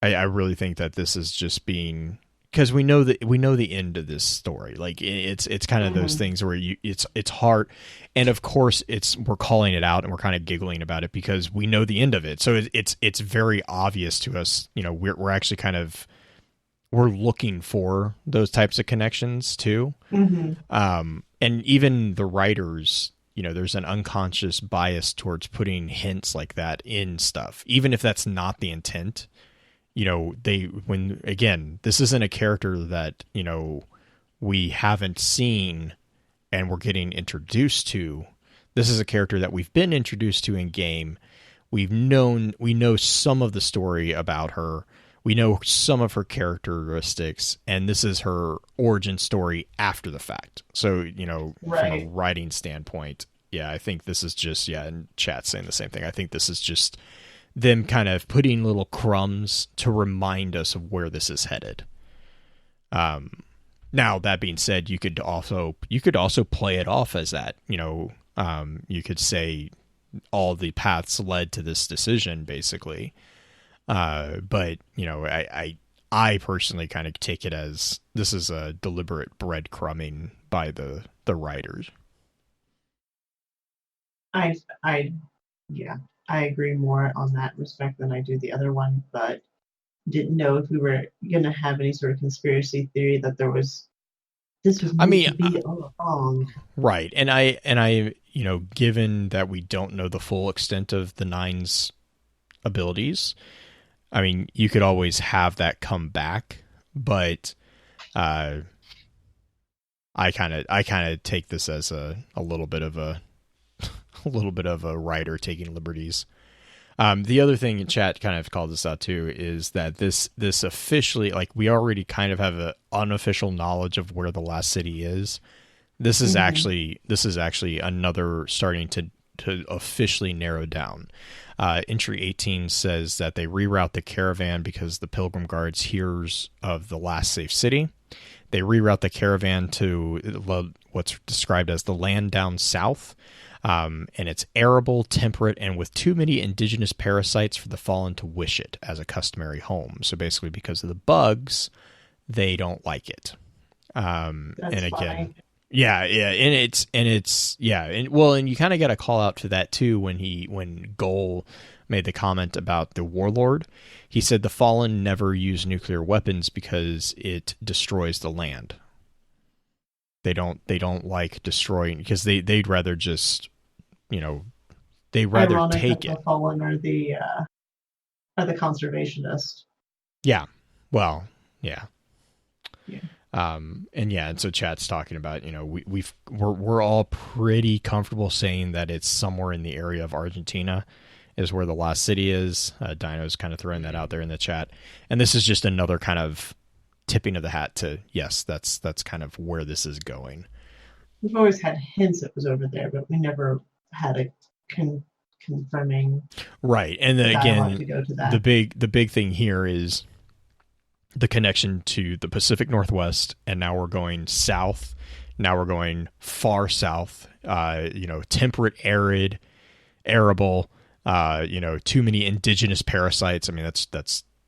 I really think that this is just being, because we know the end of this story. Like it's kind of those things where it's hard, and of course we're calling it out and we're kind of giggling about it because we know the end of it. So it's very obvious to us. We're actually kind of, we're looking for those types of connections too. And even the writers, there's an unconscious bias towards putting hints like that in stuff, even if that's not the intent. This isn't a character that, we haven't seen and we're getting introduced to. This is a character that we've been introduced to in game. We know some of the story about her. We know some of her characteristics, and this is her origin story after the fact. So, from a writing standpoint, I think this is just, and chat's saying the same thing. I think this is just them kind of putting little crumbs to remind us of where this is headed. Now, that being said, you could also play it off as that. You could say all the paths led to this decision, basically. But I personally kind of take it as this is a deliberate breadcrumbing by the writers. I agree more on that respect than I do the other one, but didn't know if we were going to have any sort of conspiracy theory that this was meant to be all along. Right. And I, given that we don't know the full extent of the Nine's abilities, I mean, you could always have that come back, but I kind of take this as a little bit of a writer taking liberties. The other thing in chat kind of called this out too is that this officially, like, we already kind of have an unofficial knowledge of where the last city is. This is actually another starting to officially narrow down. Entry 18 says that they reroute the caravan because the Pilgrim Guards hears of the last safe city. They reroute the caravan to what's described as the land down south. And it's arable, temperate, and with too many indigenous parasites for the fallen to wish it as a customary home. So basically, because of the bugs, they don't like it. And again, funny. And you kind of got a call out to that too when Goal made the comment about the warlord. He said the fallen never use nuclear weapons because it destroys the land. They don't like destroying because they'd rather just, they rather ironic take that it. The fallen are the conservationists. Yeah. Well, yeah. And so chat's talking about, we're all pretty comfortable saying that it's somewhere in the area of Argentina is where the last city is. Dino's kind of throwing that out there in the chat, and this is just another kind of tipping of the hat to yes, that's kind of where this is going. We've always had hints it was over there, but we never had a confirming. Right, and then again, the big thing here is the connection to the Pacific Northwest, and now we're going south. Now we're going far south. Temperate, arid, arable. Too many indigenous parasites. I mean,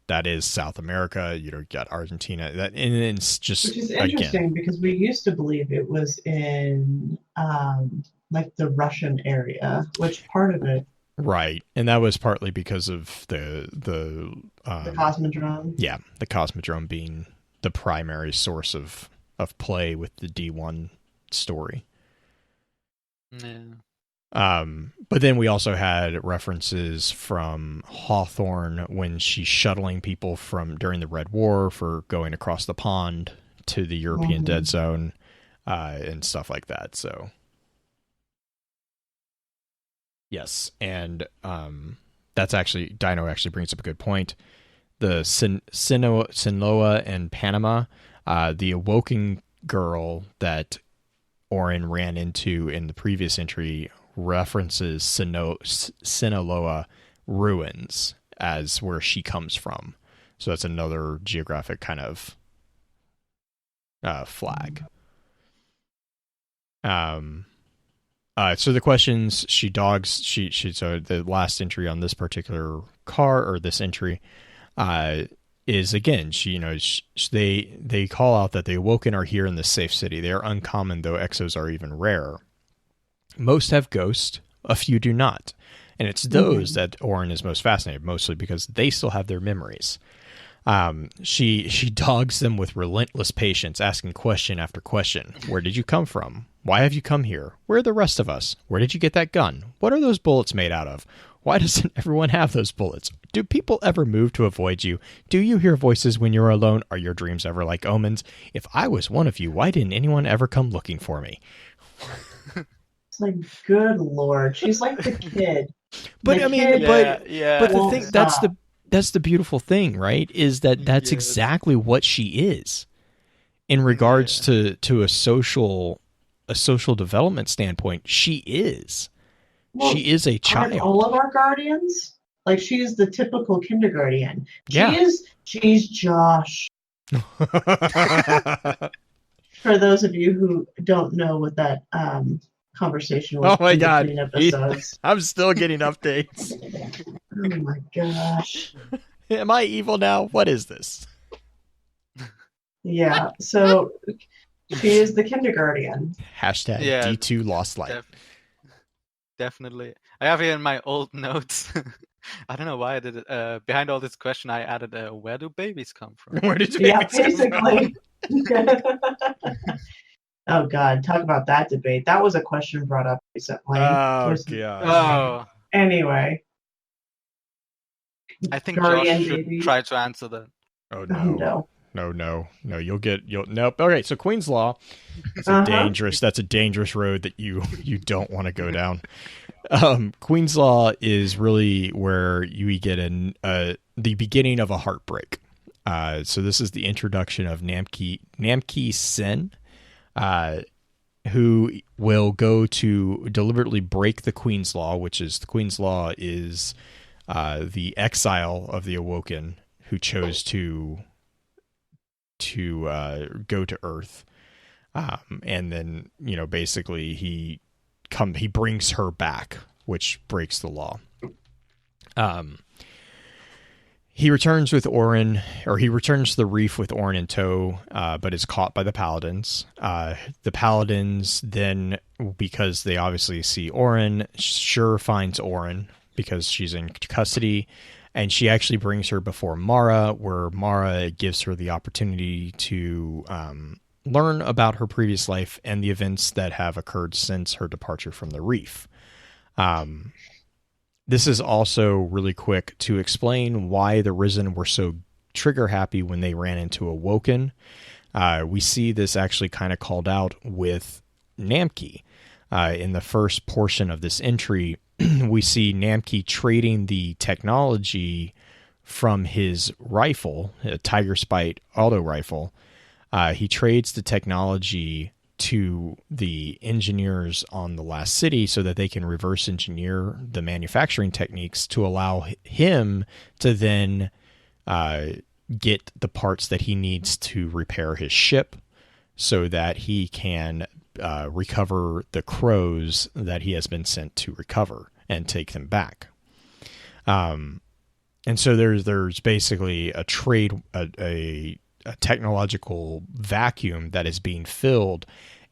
that is South America. You got Argentina. And it's just, which is interesting because we used to believe it was in like the Russian area, which part of it. Right, and that was partly because of the Cosmodrome. Yeah, the Cosmodrome being the primary source of play with the D1 story. Yeah. But then we also had references from Hawthorne when she's shuttling people during the Red War for going across the pond to the European Dead Zone, and stuff like that. So yes, and that's actually, Dino actually brings up a good point. The Sinloa and Panama, the Awoken girl that Orin ran into in the previous entry references Sinaloa ruins as where she comes from. So that's another geographic kind of flag. So the questions so the last entry on this particular car, or this entry, is again, they call out that the Awoken are here in the safe city. They are uncommon, though exos are even rare. Most have ghosts, a few do not. And it's those that Orin is most fascinated, mostly because they still have their memories. She dogs them with relentless patience, asking question after question. Where did you come from? Why have you come here? Where are the rest of us? Where did you get that gun? What are those bullets made out of? Why doesn't everyone have those bullets? Do people ever move to avoid you? Do you hear voices when you're alone? Are your dreams ever like omens? If I was one of you, why didn't anyone ever come looking for me? It's like, good Lord. She's like the kid. But the I mean, kid but the won't thing stop. that's the beautiful thing, right? Is that's exactly what she is in regards to a social development standpoint. She is. Well, she is a child. Aren't all of our guardians? Like, she's the typical kindergarten. Yeah. She's Josh. For those of you who don't know what that conversation was. Oh my God. Between episodes. I'm still getting updates. Oh my gosh. Am I evil now? What is this? Yeah, so she is the kindergarten. Hashtag D2 lost light. Definitely. I have here in my old notes. I don't know why I did it. Behind all this question, I added, where do babies come from? Where did babies come from? Oh God, talk about that debate. That was a question brought up recently. Oh God. Anyway. I think Guardian Josh should baby. try to answer that. Oh no. No. You'll nope. Okay, so Queen's Law. That's a dangerous road that you don't want to go down. Queen's Law is really where you get the beginning of a heartbreak. So this is the introduction of Namki Sen, who will go to deliberately break the Queen's Law, which is the Queen's Law is the exile of the Awoken who chose to go to Earth, and then basically he brings her back, which breaks the law. He returns with Orin, or he returns to the reef with Orin in tow, but is caught by the Paladins. The Paladins then, because they obviously see Orin, Shur finds Orin because she's in custody, and she actually brings her before Mara, where Mara gives her the opportunity to learn about her previous life and the events that have occurred since her departure from the reef. This is also really quick to explain why the Risen were so trigger happy when they ran into Awoken. We see this actually kind of called out with Namki. In the first portion of this entry, we see Namki trading the technology from his rifle, a Tiger Spite auto rifle. He trades the technology to the engineers on the last city so that they can reverse engineer the manufacturing techniques to allow him to then get the parts that he needs to repair his ship so that he can recover the crows that he has been sent to recover and take them back. And so there's basically a trade, a technological vacuum that is being filled.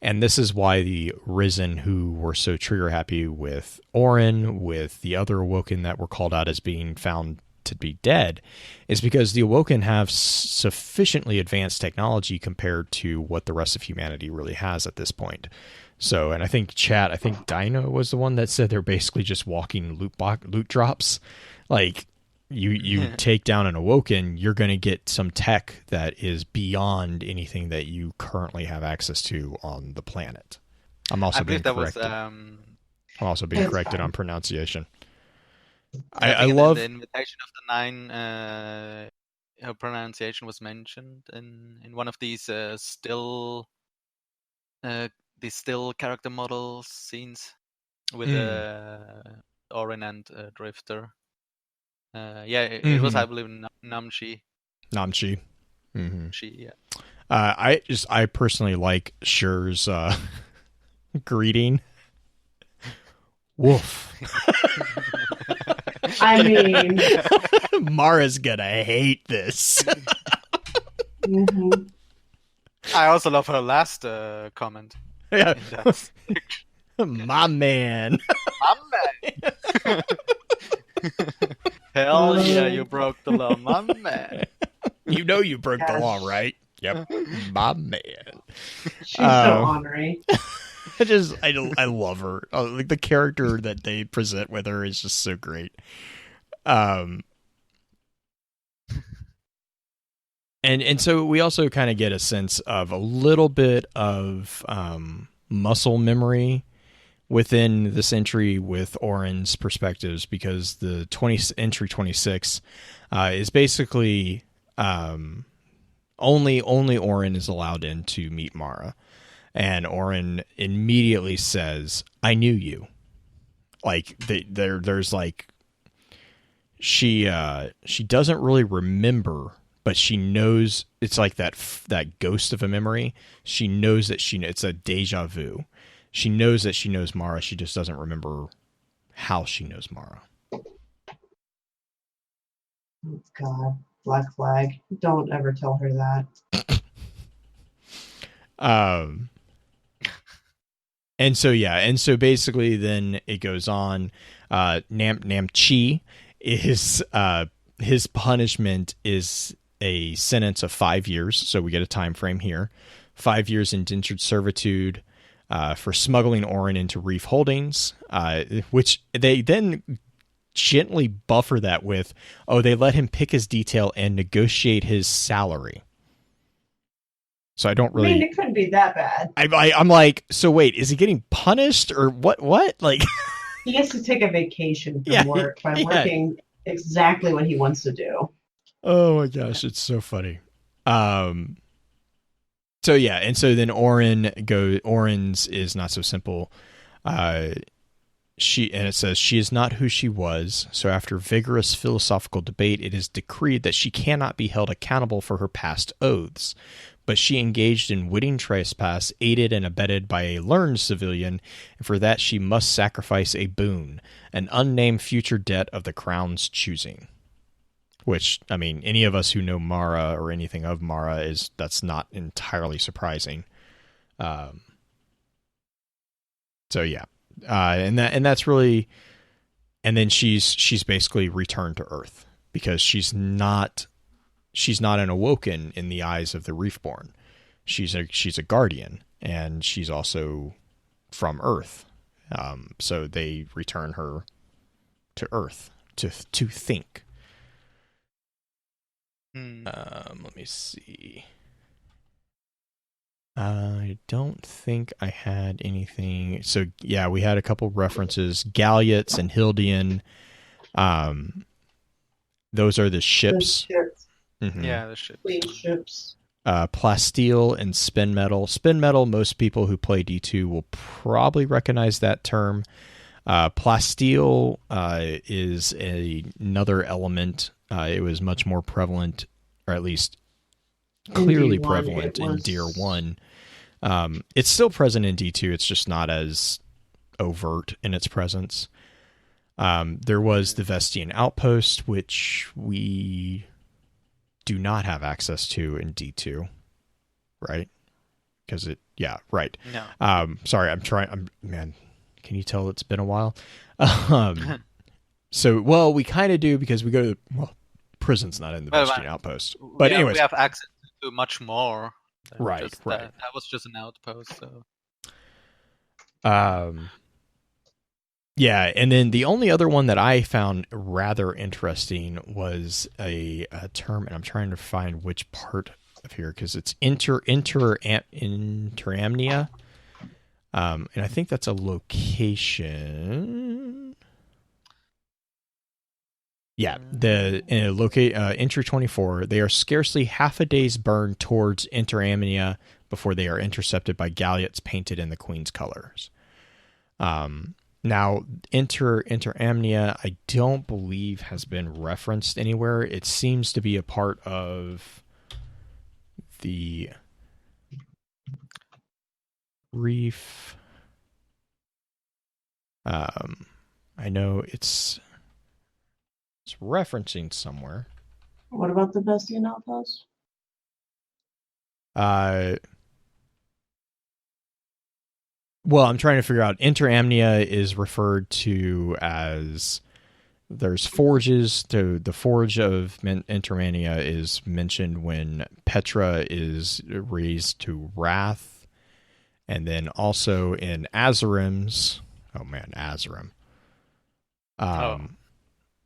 And this is why the Risen, who were so trigger happy with Orin, with the other Awoken that were called out as being found to be dead, is because the Awoken have sufficiently advanced technology compared to what the rest of humanity really has at this point. So, and I think Dino was the one that said they're basically just walking loot drops. Like, you take down an Awoken, you're going to get some tech that is beyond anything that you currently have access to on the planet. I'm also being corrected. I'm also being corrected on pronunciation. I love the Invitation of the Nine. Her pronunciation was mentioned in one of these still character model scenes with Orin and Drifter. It was, I believe, Namshi. Namshi. Mm-hmm. She, yeah. I personally like Shur's greeting. Woof. I mean, Mara's gonna hate this. mhm. I also love her last comment. Yeah. In that My man. My man. Hell yeah, you broke the law, my man. You know you broke the Gosh. law, right? Yep. My man. She's so ornery. I love her. Like the character that they present with her is just so great. And so we also kind of get a sense of a little bit of muscle memory within this entry with Oren's perspectives, because the entry 26 is basically only Oren is allowed in to meet Mara, and Oren immediately says, "I knew you." Like there's like she doesn't really remember, but she knows. It's like that ghost of a memory. She knows that it's a deja vu. She knows that she knows Mara. She just doesn't remember how she knows Mara. Oh, God, Black Flag. Don't ever tell her that. And so basically then it goes on. Namchi is his punishment is a sentence of 5 years. So we get a time frame here. 5 years indentured servitude for smuggling Oren into Reef Holdings, which they then gently buffer that with, they let him pick his detail and negotiate his salary. So I don't really. I mean, it couldn't be that bad. I'm like, so wait, is he getting punished or what? What like? He gets to take a vacation from work by working exactly what he wants to do. Oh my gosh, it's so funny. So yeah, and so then Oren's is not so simple. It says she is not who she was. So after vigorous philosophical debate, it is decreed that she cannot be held accountable for her past oaths. But she engaged in witting trespass, aided and abetted by a learned civilian, and for that she must sacrifice a boon, an unnamed future debt of the crown's choosing. Which, I mean, any of us who know Mara or anything of Mara that's not entirely surprising. So yeah, and that's really, and then she's basically returned to Earth because she's not an awoken in the eyes of the Reefborn. She's a guardian, and she's also from Earth. So they return her to Earth to think. Let me see. I don't think I had anything. So yeah, we had a couple references. Galliots and Hildian. Those are the ships. Mm-hmm. Yeah, the ships. Queen ships. Plasteel and spin metal. Spin metal, most people who play D2 will probably recognize that term. Plasteel is another element. It was much more prevalent, or at least clearly prevalent in Tier 1. It's still present in D2. It's just not as overt in its presence. There was the Vestian Outpost, which we do not have access to in D2, right? Because right. No. Sorry, man, can you tell it's been a while? So, well, we kind of do because we go to prison's not in the Vestian Outpost. But anyways. We have access to much more. Right. That was just an outpost, so. Yeah, and then the only other one that I found rather interesting was a term, and I'm trying to find which part of here because it's interamnia, and I think that's a location. Yeah, the entry 24. They are scarcely half a day's burn towards interamnia before they are intercepted by galliots painted in the Queen's colors. Now, interamnia, I don't believe has been referenced anywhere. It seems to be a part of the reef. I know it's it's referencing somewhere. What about the Bestian Outpost? Well, I'm trying to figure out. Interamnia is referred to as... There's forges. The forge of Interamnia is mentioned when Petra is raised to wrath. And then also in Azarim's... Oh, man, Azarim.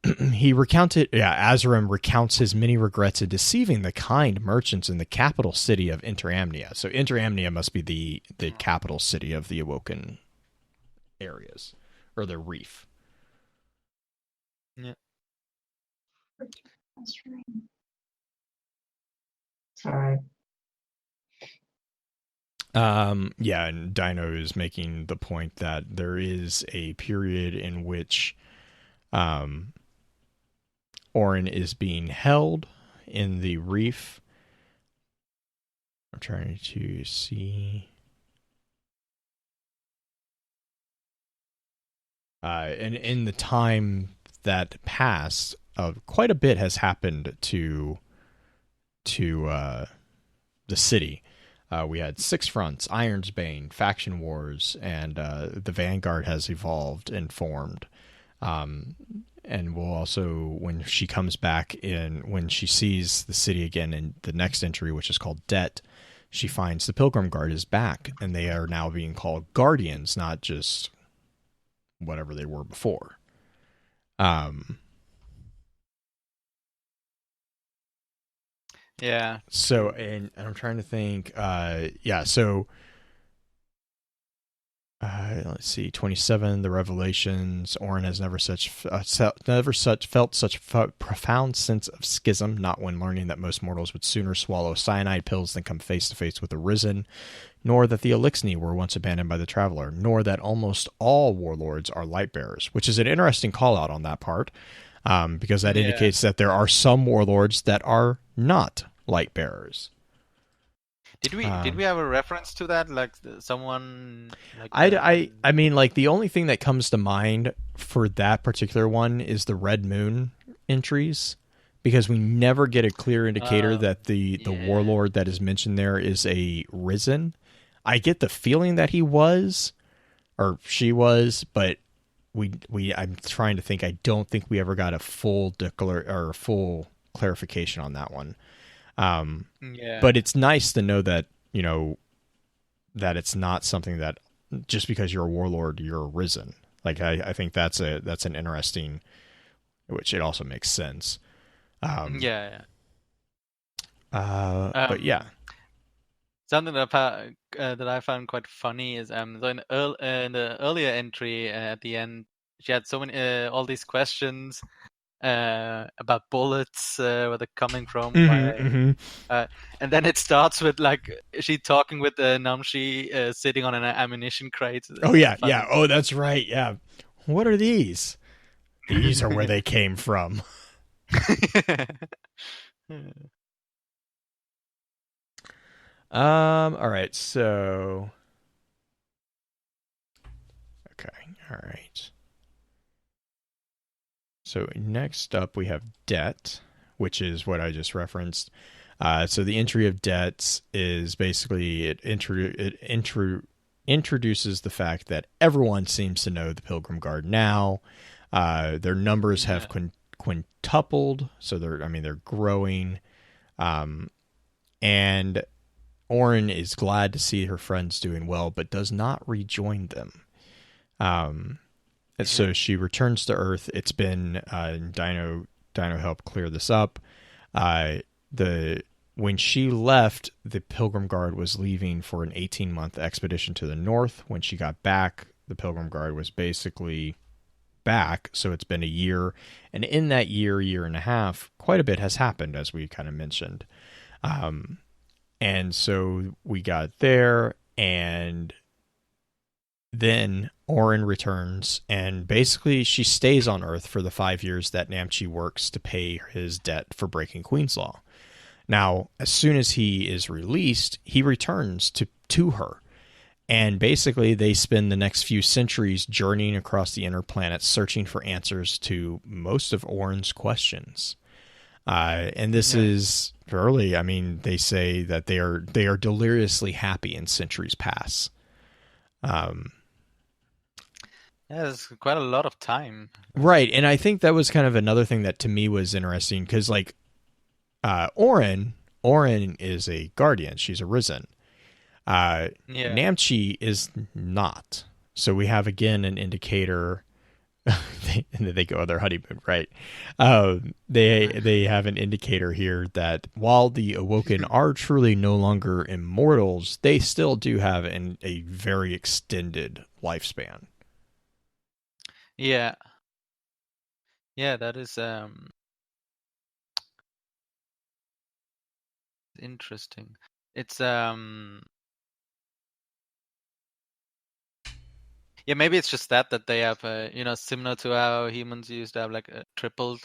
Azarim recounts his many regrets in deceiving the kind merchants in the capital city of Interamnia. So Interamnia must be the capital city of the Awoken areas, or the Reef. Yeah. Sorry. And Dino is making the point that there is a period in which Orin is being held in the Reef. I'm trying to see. And in the time that passed, quite a bit has happened to the city. We had 6 fronts, Iron's Bane, faction wars, and the Vanguard has evolved and formed. And we'll also, when she comes back when she sees the city again in the next entry, which is called Debt, she finds the Pilgrim Guard is back, and they are now being called Guardians, not just whatever they were before. Yeah. So, and I'm trying to think. Let's see. 27. The Revelations. Orin has never felt such profound sense of schism. Not when learning that most mortals would sooner swallow cyanide pills than come face to face with the Risen, nor that the Elixni were once abandoned by the Traveler, nor that almost all warlords are light bearers. Which is an interesting call out on that part. Because that indicates that there are some warlords that are not light bearers. Did we have a reference to that? Like someone? Like I mean, like the only thing that comes to mind for that particular one is the Red Moon entries, because we never get a clear indicator that the warlord that is mentioned there is a Risen. I get the feeling that he was, or she was, but I'm trying to think. I don't think we ever got a full clarification on that one. But it's nice to know that, that it's not something that just because you're a warlord, you're Risen. Like, I think that's an interesting, which it also makes sense. But yeah. Something that I found quite funny is so in the earlier entry at the end, she had so many all these questions about bullets, where they're coming from, and then it starts with like she talking with Namshi sitting on an ammunition crate. Oh yeah. Oh, that's right. Yeah. What are these? These are where they came from. All right. So. Okay. All right. So next up we have Debt, which is what I just referenced. So the entry of Debts is basically it introduces the fact that everyone seems to know the Pilgrim Guard now. Their numbers have quintupled, so they're growing. And Orin is glad to see her friends doing well, but does not rejoin them. And so she returns to Earth. It's been Dino helped clear this up. When she left, the Pilgrim Guard was leaving for an 18-month expedition to the north. When she got back, the Pilgrim Guard was basically back. So it's been a year, and in that year and a half, quite a bit has happened, as we kind of mentioned. And so we got there, and then Orin returns, and basically she stays on Earth for the 5 years that Namchi works to pay his debt for breaking Queen's Law. Now, as soon as he is released, he returns to her, And basically, they spend the next few centuries journeying across the inner planets, searching for answers to most of Orin's questions. And this is early. I mean, they say that they are deliriously happy in centuries past. It's quite a lot of time. Right, and I think that was kind of another thing that to me was interesting, because like Orin is a guardian. She's a risen. Namchi is not. So we have again an indicator. They go on their honeymoon, right? They have an indicator here that while the Awoken are truly no longer immortals, they still do have a very extended lifespan. Yeah, that is interesting. It's maybe it's just that they have similar to how humans used to have like a tripled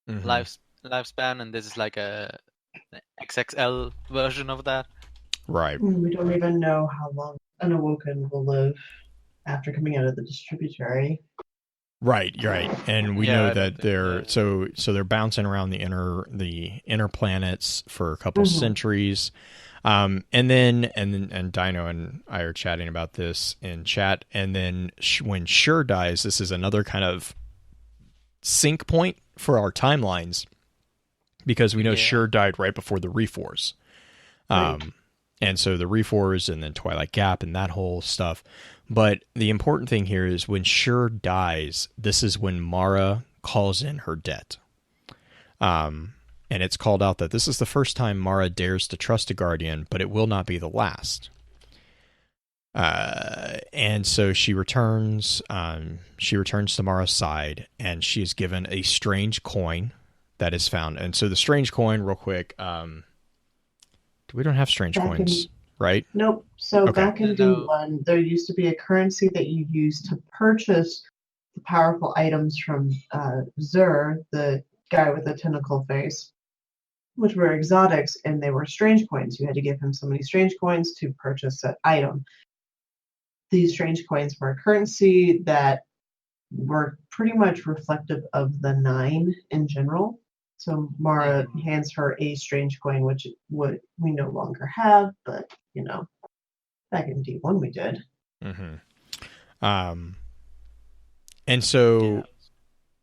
lifespan, and this is like a XXL version of that. Right. We don't even know how long an Awoken will live after coming out of the distributary. Right. And we know that they're so they're bouncing around the inner planets for a couple centuries. And then Dino and I are chatting about this in chat. And then when Sure dies, this is another kind of sync point for our timelines, because we know Sure died right before the Reforce. Right. And so the Reforce and then Twilight Gap and that whole stuff. But the important thing here is when Sure dies, this is when Mara calls in her debt. And it's called out that this is the first time Mara dares to trust a guardian, but it will not be the last. And so she returns to Mara's side, and she is given a strange coin that is found. And so the strange coin, real quick, we don't have strange coins, right? Nope. So back in D1, there used to be a currency that you used to purchase the powerful items from Zur, the guy with the tentacle face, which were exotics, and they were strange coins. You had to give him so many strange coins to purchase that item. These strange coins were a currency that were pretty much reflective of the 9 in general. So Mara hands her a strange coin, which we no longer have, but back in D1 we did. Mm-hmm. And so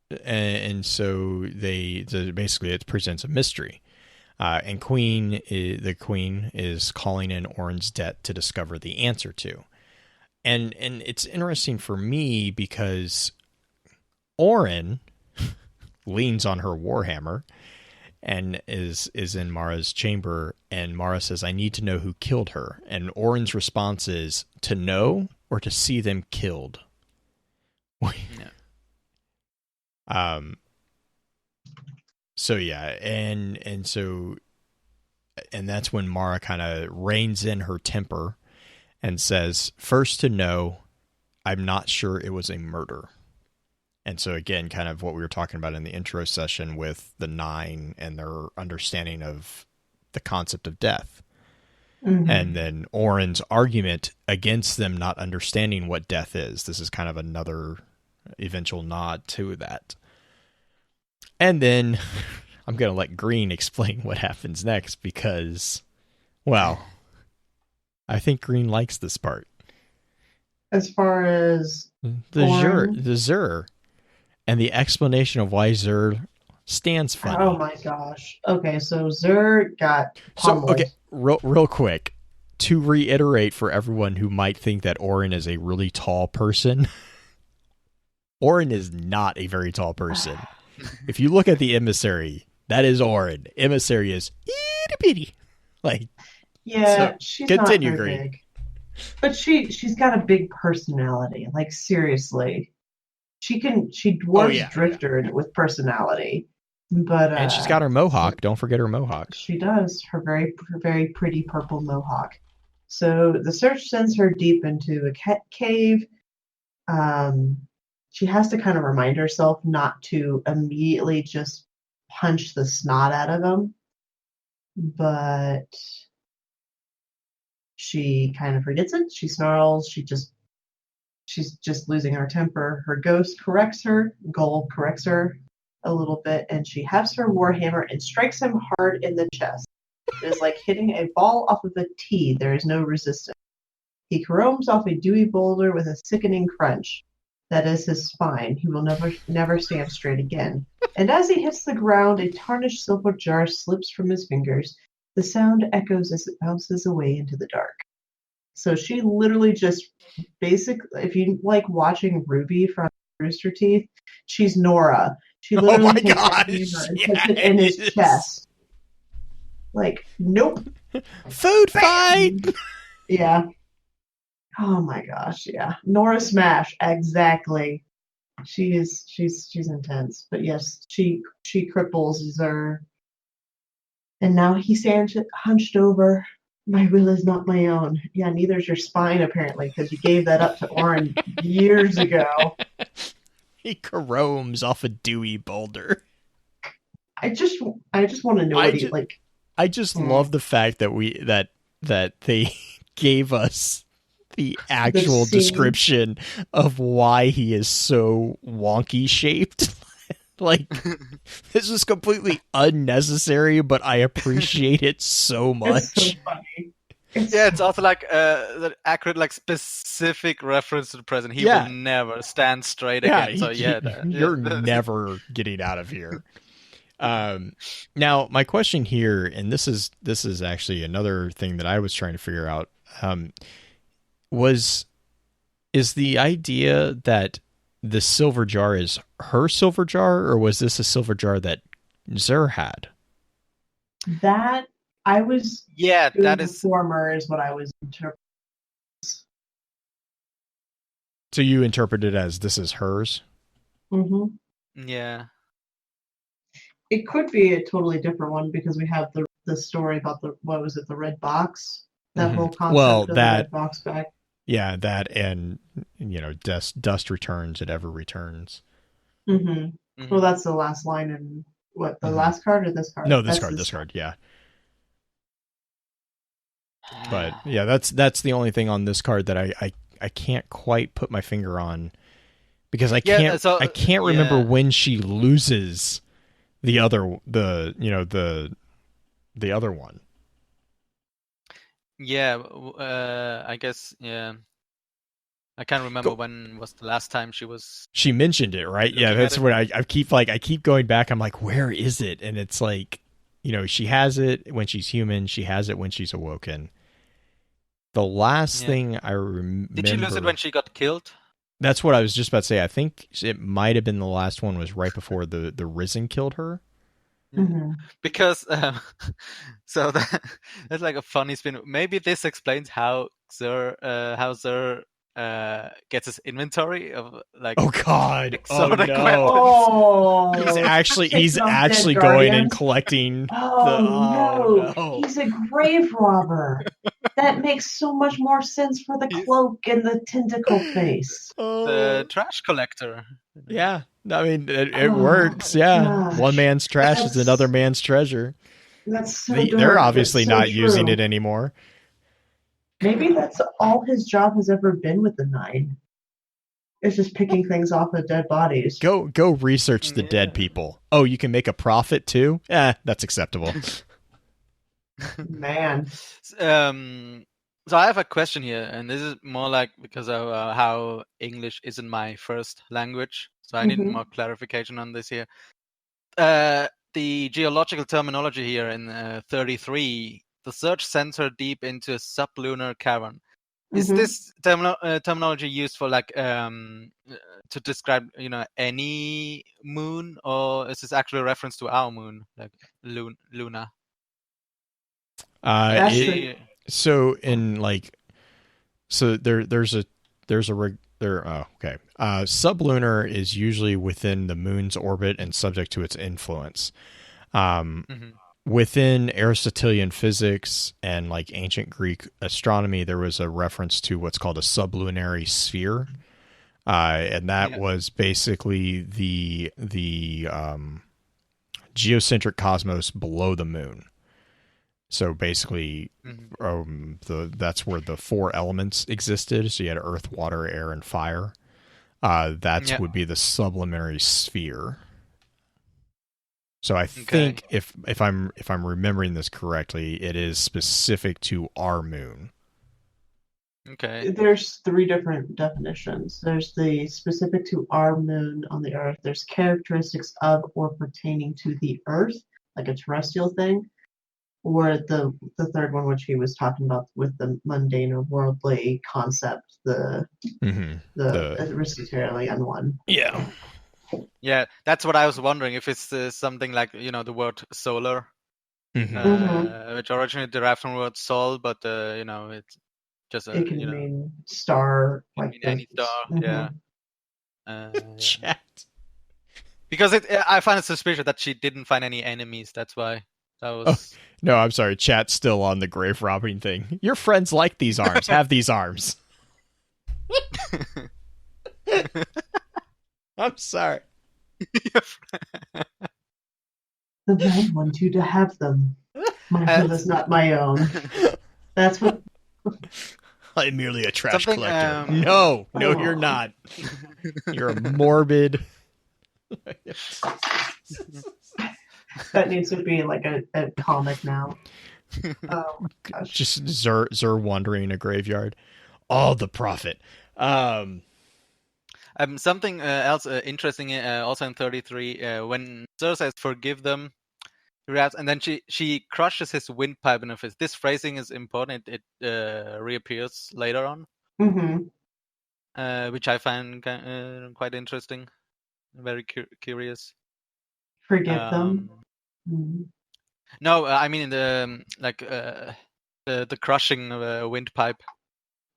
they basically it presents a mystery, and the queen is calling in Orin's debt to discover the answer to, and it's interesting for me because Orin leans on her warhammer and is in Mara's chamber, and Mara says, "I need to know who killed her." And Orin's response is, "To know or to see them killed." So yeah, and that's when Mara kind of reins in her temper and says, "First to know, I'm not sure it was a murder." And so again, kind of what we were talking about in the intro session with the 9 and their understanding of the concept of death. Mm-hmm. And then Orin's argument against them not understanding what death is. This is kind of another eventual nod to that. And then I'm going to let Green explain what happens next because, well, I think Green likes this part. As far as the Zur. And the explanation of why Zur stands funny. Oh my gosh. Okay, so Zur got pummeled. So, okay, real quick, to reiterate for everyone who might think that Orin is a really tall person, Orin is not a very tall person. If you look at the emissary, that is Orin. Emissary is itty bitty. Like, yeah, she's continue, not very big. But she's got a big personality. Like, seriously. She dwarfs Drifter with personality, but and she's got her mohawk. Don't forget her mohawk. She does, her very pretty purple mohawk. So the search sends her deep into a cave. She has to kind of remind herself not to immediately just punch the snot out of him, but She kind of forgets it. She snarls. She's just losing her temper. Her ghost corrects her. Gull corrects her a little bit, and she hefts her warhammer and strikes him hard in the chest. It is like hitting a ball off of a tee. There is no resistance. He caroms off a dewy boulder with a sickening crunch. That is his spine. He will never stand straight again. And as he hits the ground, a tarnished silver jar slips from his fingers. The sound echoes as it bounces away into the dark. So she literally just basically, if you like watching Ruby from Rooster Teeth, she's Nora. She literally takes that hammer and puts it in his chest. Like, nope. Food fight! Yeah. Oh my gosh, yeah. Nora Smash, exactly. She's intense. But yes, she cripples her. And now he stands hunched over. My will is not my own. Yeah, neither is your spine, apparently, because you gave that up to Orin years ago. He caroms off a dewy boulder. I just want to know what he like. I just love the fact that that they gave us the actual description of why he is so wonky shaped. Like, this is completely unnecessary, but I appreciate it so much. It's so funny. It's also like the accurate, like specific reference to the present. He will never stand straight again. So you're never getting out of here. Now, my question here, and this is actually another thing that I was trying to figure out, is the idea that the silver jar is her silver jar, or was this a silver jar that Zur had? That I was that is former is what I was interpreting. So you interpret it as this is hers? Mm-hmm. Yeah. It could be a totally different one because we have the story about the red box? That whole concept of the red box back. Yeah, that and dust returns, it ever returns. Mm-hmm. Well, that's the last line in what, the last card or this card? No, this card, yeah. But yeah, that's the only thing on this card that I can't quite put my finger on, because I can't remember when she loses the other one. I guess, I can't remember when was the last time she mentioned it, right? Yeah, that's what I keep going back. I'm like, where is it? And it's like, she has it when she's human. She has it when she's awoken. The last thing I remember... Did she lose it when she got killed? That's what I was just about to say. I think it might have been the last one was right before the Risen killed her. Mm-hmm. Because so that's like a funny spin. Maybe this explains how Zur gets his inventory of like. Oh God! Oh, he's actually going and collecting. No, he's a grave robber. That makes so much more sense for the cloak and the tentacle face. The trash collector. Yeah, I mean it works. Yeah, gosh. One man's trash is another man's treasure. That's so they're obviously not using it anymore. Maybe that's all his job has ever been with the Nine. It's just picking things off of dead bodies. Go research the dead people. Oh, you can make a profit too? That's acceptable. Man. So I have a question here, and this is more like because of how English isn't my first language. So I need more clarification on this here. The geological terminology here in 33, the search sends her deep into a sublunar cavern. Is this terminology used for like to describe any moon, or is this actually a reference to our moon, like Luna? Sublunar is usually within the moon's orbit and subject to its influence. Within Aristotelian physics and like ancient Greek astronomy, there was a reference to what's called a sublunary sphere, and that was basically the geocentric cosmos below the moon. So basically, that's where the 4 elements existed. So you had earth, water, air, and fire. That would be the sublunary sphere. So I think if I'm remembering this correctly, it is specific to our moon. Okay. There's 3 different definitions. There's the specific to our moon on the Earth. There's characteristics of or pertaining to the Earth, like a terrestrial thing. Or the third one, which he was talking about with the mundane or worldly concept, the Aristotelian one. Yeah. Yeah, that's what I was wondering, if it's something like, the word solar, which originally derived from the word sol, but, it's just it can mean star. Can mean any star, Chat. Because I find it suspicious that she didn't find any enemies, that's why. That was... No, I'm sorry. Chat's still on the grave robbing thing. Your friends like these arms. Have these arms. I'm sorry. The men want you to have them. My will is not my own. That's what... I'm merely a trash collector. No, you're not. You're a morbid... That needs to be like a comic now. Oh my gosh. Just Zur wandering a graveyard. Oh, the prophet. Something else interesting also in 33, when Zur says forgive them, and then she crushes his windpipe in her fist. This phrasing is important. It reappears later on, which I find quite interesting. Very curious. Forgive them. No, I mean the crushing of a windpipe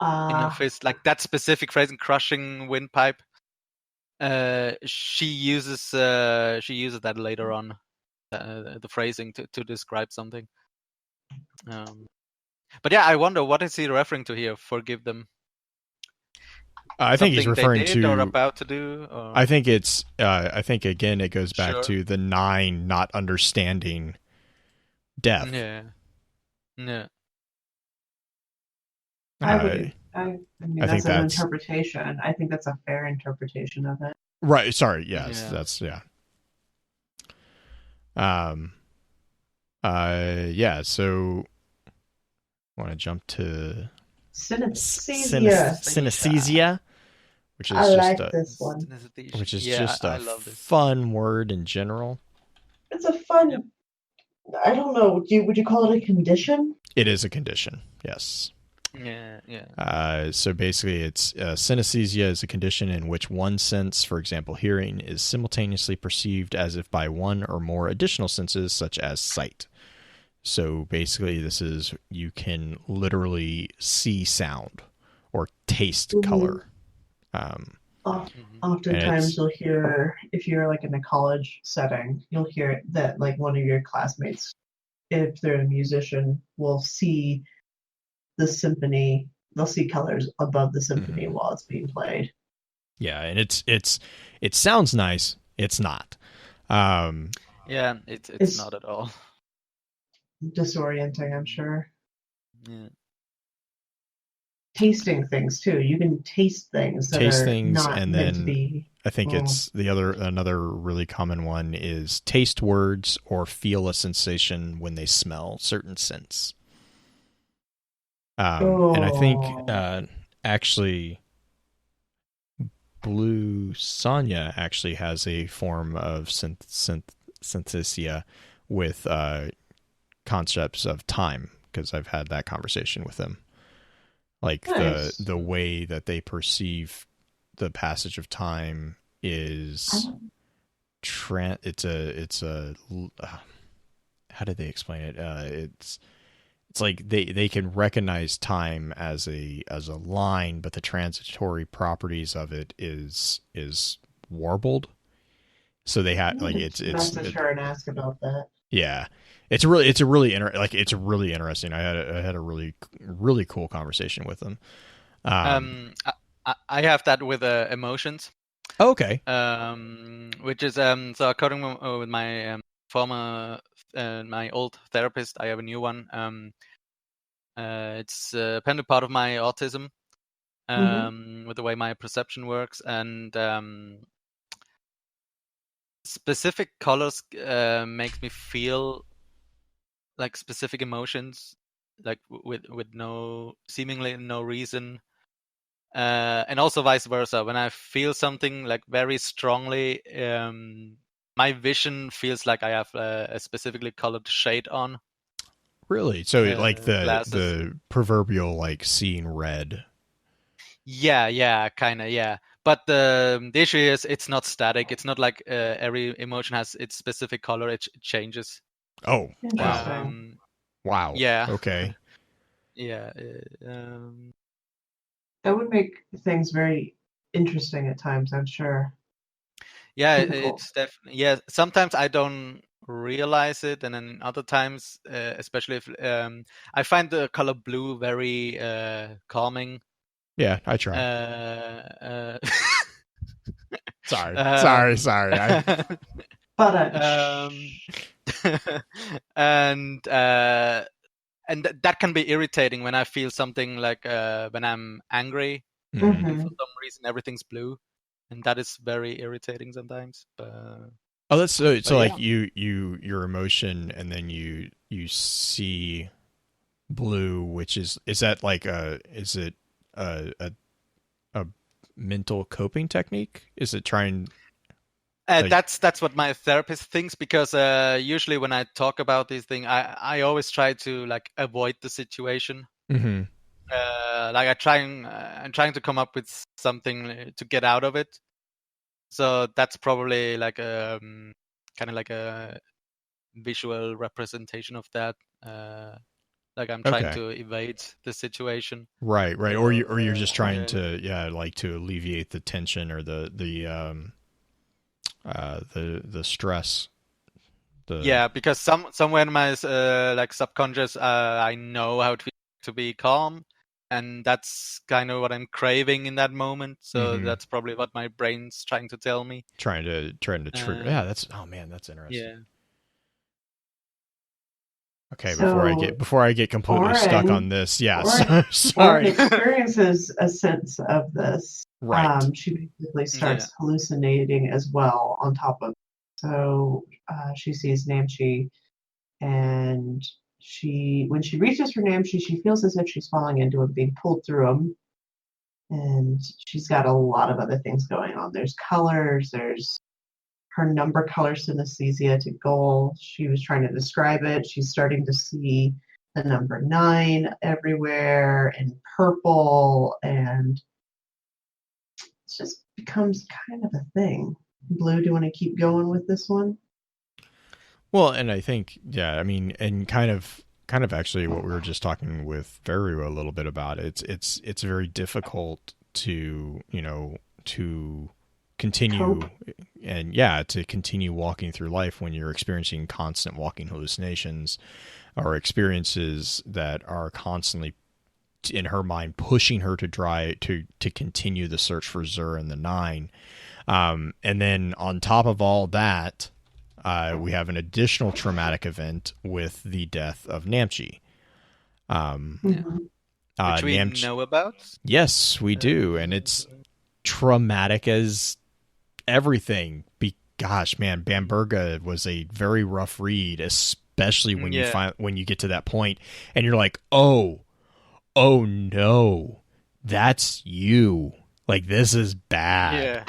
in her fist, like that specific phrasing, crushing windpipe. She uses that later on, the phrasing to describe something. But yeah, I wonder what is he referring to here? Forgive them. I think he's referring to or about to do. Or... I think it's. I think again it goes back to the 9 not understanding death. Yeah. I mean, that's an interpretation. I think that's a fair interpretation of it. Right. Sorry. Yes. Yeah. That's yeah. So, I want to jump to synesthesia, which is this one. Which is just a fun word in general. It's a fun. I don't know. Would you call it a condition? It is a condition. Yes. Yeah. So basically, it's synesthesia is a condition in which one sense, for example, hearing, is simultaneously perceived as if by one or more additional senses, such as sight. So basically, this is you can literally see sound or taste color. Oftentimes, you'll hear, if you're like in a college setting, you'll hear that like one of your classmates, if they're a musician, will see the symphony. They'll see colors above the symphony while it's being played. Yeah, and it sounds nice. It's not. Yeah, it's not at all. Disorienting, I'm sure. Yeah. Tasting things too. You can taste things that are not meant to be. I think it's another really common one is taste words or feel a sensation when they smell certain scents. And I think actually Blue Sonya actually has a form of synthesia with concepts of time, because I've had that conversation with them. Like nice. the way that they perceive the passage of time is it's a how did they explain it? It's like they can recognize time as a line, but the transitory properties of it is warbled. So they had like it's message her and ask about that. Yeah. It's really interesting. I had a really cool conversation with them. I have that with emotions. Okay. Which is so according with my former my old therapist. I have a new one. It's apparently part of my autism, with the way my perception works, and specific colors makes me feel like specific emotions, like with seemingly no reason. And also vice versa. When I feel something like very strongly, my vision feels like I have a specifically colored shade on. Really? So like glasses. the proverbial like seeing red. Yeah, kind of, yeah. But the issue is it's not static. It's not like every emotion has its specific color. It changes. Oh, Interesting. wow. Yeah. Okay. Yeah. That would make things very interesting at times, I'm sure. Yeah, Difficult. it's definitely, yeah. Sometimes I don't realize it, and then other times, especially if I find the color blue very calming. Yeah, I try. Sorry. But And that can be irritating when I feel something like when I'm angry. Mhm. For some reason, everything's blue, and that is very irritating sometimes. Oh, that's so yeah. like your emotion, and then you see blue, which is that like is it a mental coping technique? Is it trying? Like... That's what my therapist thinks, because usually when I talk about these things, I always try to like avoid the situation. Mm-hmm. Like I'm trying to come up with something to get out of it. So that's probably like kind of like a visual representation of that. Like I'm trying to evade the situation. Right. Or you're just trying to like to alleviate the tension or the stress. Yeah, because somewhere in my like subconscious, I know how to be calm, and that's kind of what I'm craving in that moment. So that's probably what my brain's trying to tell me. Trying to trigger. Yeah, that's interesting. Yeah. Okay, so before I get completely stuck on this, sorry. Experiences a sense of this. Right. She basically starts hallucinating as well on top of. So she sees Namchi, and when she reaches for Namchi, she feels as if she's falling into him, being pulled through him, and she's got a lot of other things going on. There's colors. There's her number color synesthesia to goal. She was trying to describe it. She's starting to see the number 9 everywhere and purple, and it just becomes kind of a thing. Blue, do you want to keep going with this one? Well, and I think, I mean, and kind of actually what we were just talking with Viru a little bit about, it's very difficult to, to continue Cope. And to continue walking through life when you're experiencing constant walking hallucinations or experiences that are constantly in her mind pushing her to continue the search for Zur and the 9. And then on top of all that, we have an additional traumatic event with the death of Namchi. Which we know about? Yes, we do. And it's traumatic as everything. Gosh, man, Bamberga was a very rough read, especially when you get to that point and you're like, oh no, that's you. Like, this is bad.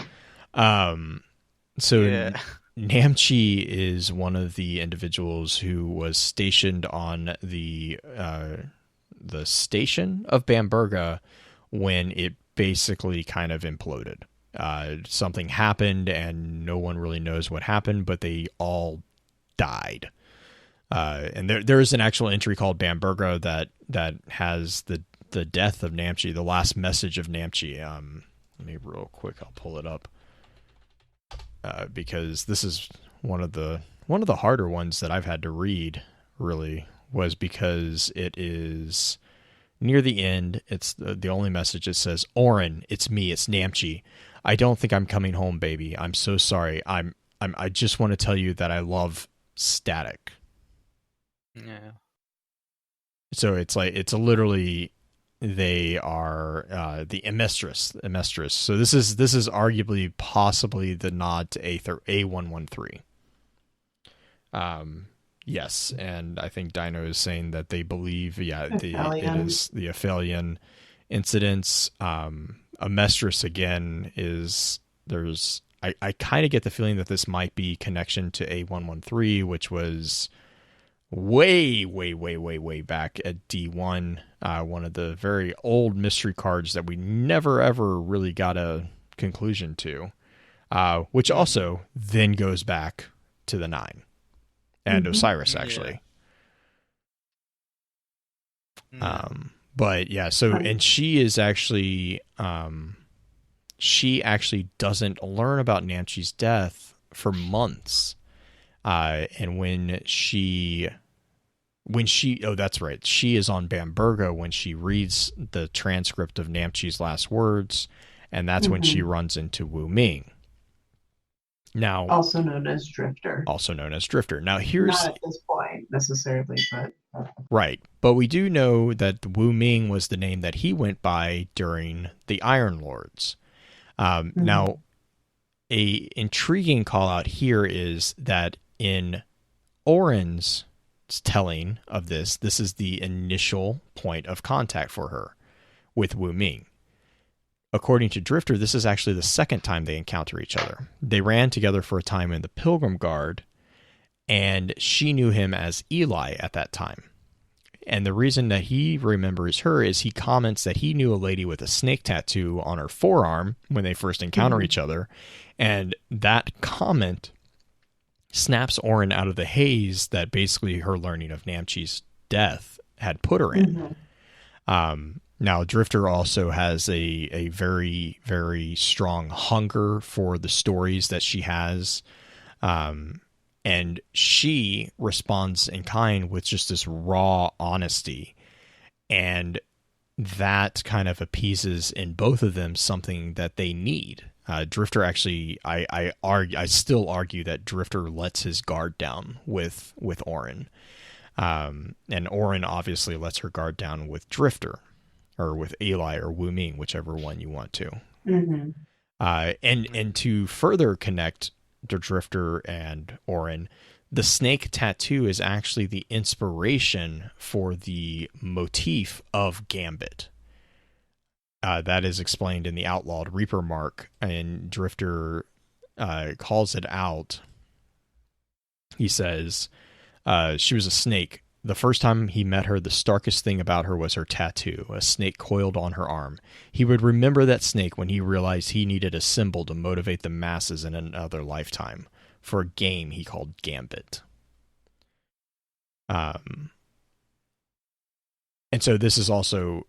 So Namchi is one of the individuals who was stationed on the station of Bamberga when it basically kind of imploded. Something happened and no one really knows what happened, but they all died. And there is an actual entry called Bamberga that has the death of Namchi, the last message of Namchi. Let me real quick, I'll pull it up. Because this is one of the harder ones that I've had to read, really, was because it is near the end. It's the only message that says, "Oren, it's me, it's Namchi. I don't think I'm coming home, baby. I'm so sorry. I just want to tell you that I love Static." Yeah. So it's literally they are the Emistress. So this is arguably possibly the nod to A113. Yes, and I think Dino is saying that they believe it is the Aphelion incidents. Emistress again is I kind of get the feeling that this might be connection to A113, which was way back at D1, one of the very old mystery cards that we never ever really got a conclusion to, which also then goes back to the 9 and Osiris actually. But yeah, so and she is actually she actually doesn't learn about Namchi's death for months. And when she that's right, she is on Bamberga when she reads the transcript of Namchi's last words, and that's when she runs into Wu Ming. Now, also known as Drifter. Now, here's not at this point necessarily, but right. But we do know that Wu Ming was the name that he went by during the Iron Lords. Now, a intriguing call out here is that in Oren's telling of this is the initial point of contact for her with Wu Ming. According to Drifter, this is actually the second time they encounter each other. They ran together for a time in the Pilgrim Guard, and she knew him as Eli at that time. And the reason that he remembers her is he comments that he knew a lady with a snake tattoo on her forearm when they first encounter each other. And that comment snaps Oren out of the haze that basically her learning of Namchi's death had put her in. Now, Drifter also has a very, very strong hunger for the stories that she has. And she responds in kind with just this raw honesty. And that kind of appeases in both of them something that they need. Drifter actually, I still argue that Drifter lets his guard down with Oren. And Oren obviously lets her guard down with Drifter, or with Eli or Wu Ming, whichever one you want to. And to further connect the Drifter and Oren, the snake tattoo is actually the inspiration for the motif of Gambit. That is explained in the Outlawed Reaper mark, and Drifter calls it out. He says, she was a snake. The first time he met her, the starkest thing about her was her tattoo, a snake coiled on her arm. He would remember that snake when he realized he needed a symbol to motivate the masses in another lifetime, for a game he called Gambit. And so this is also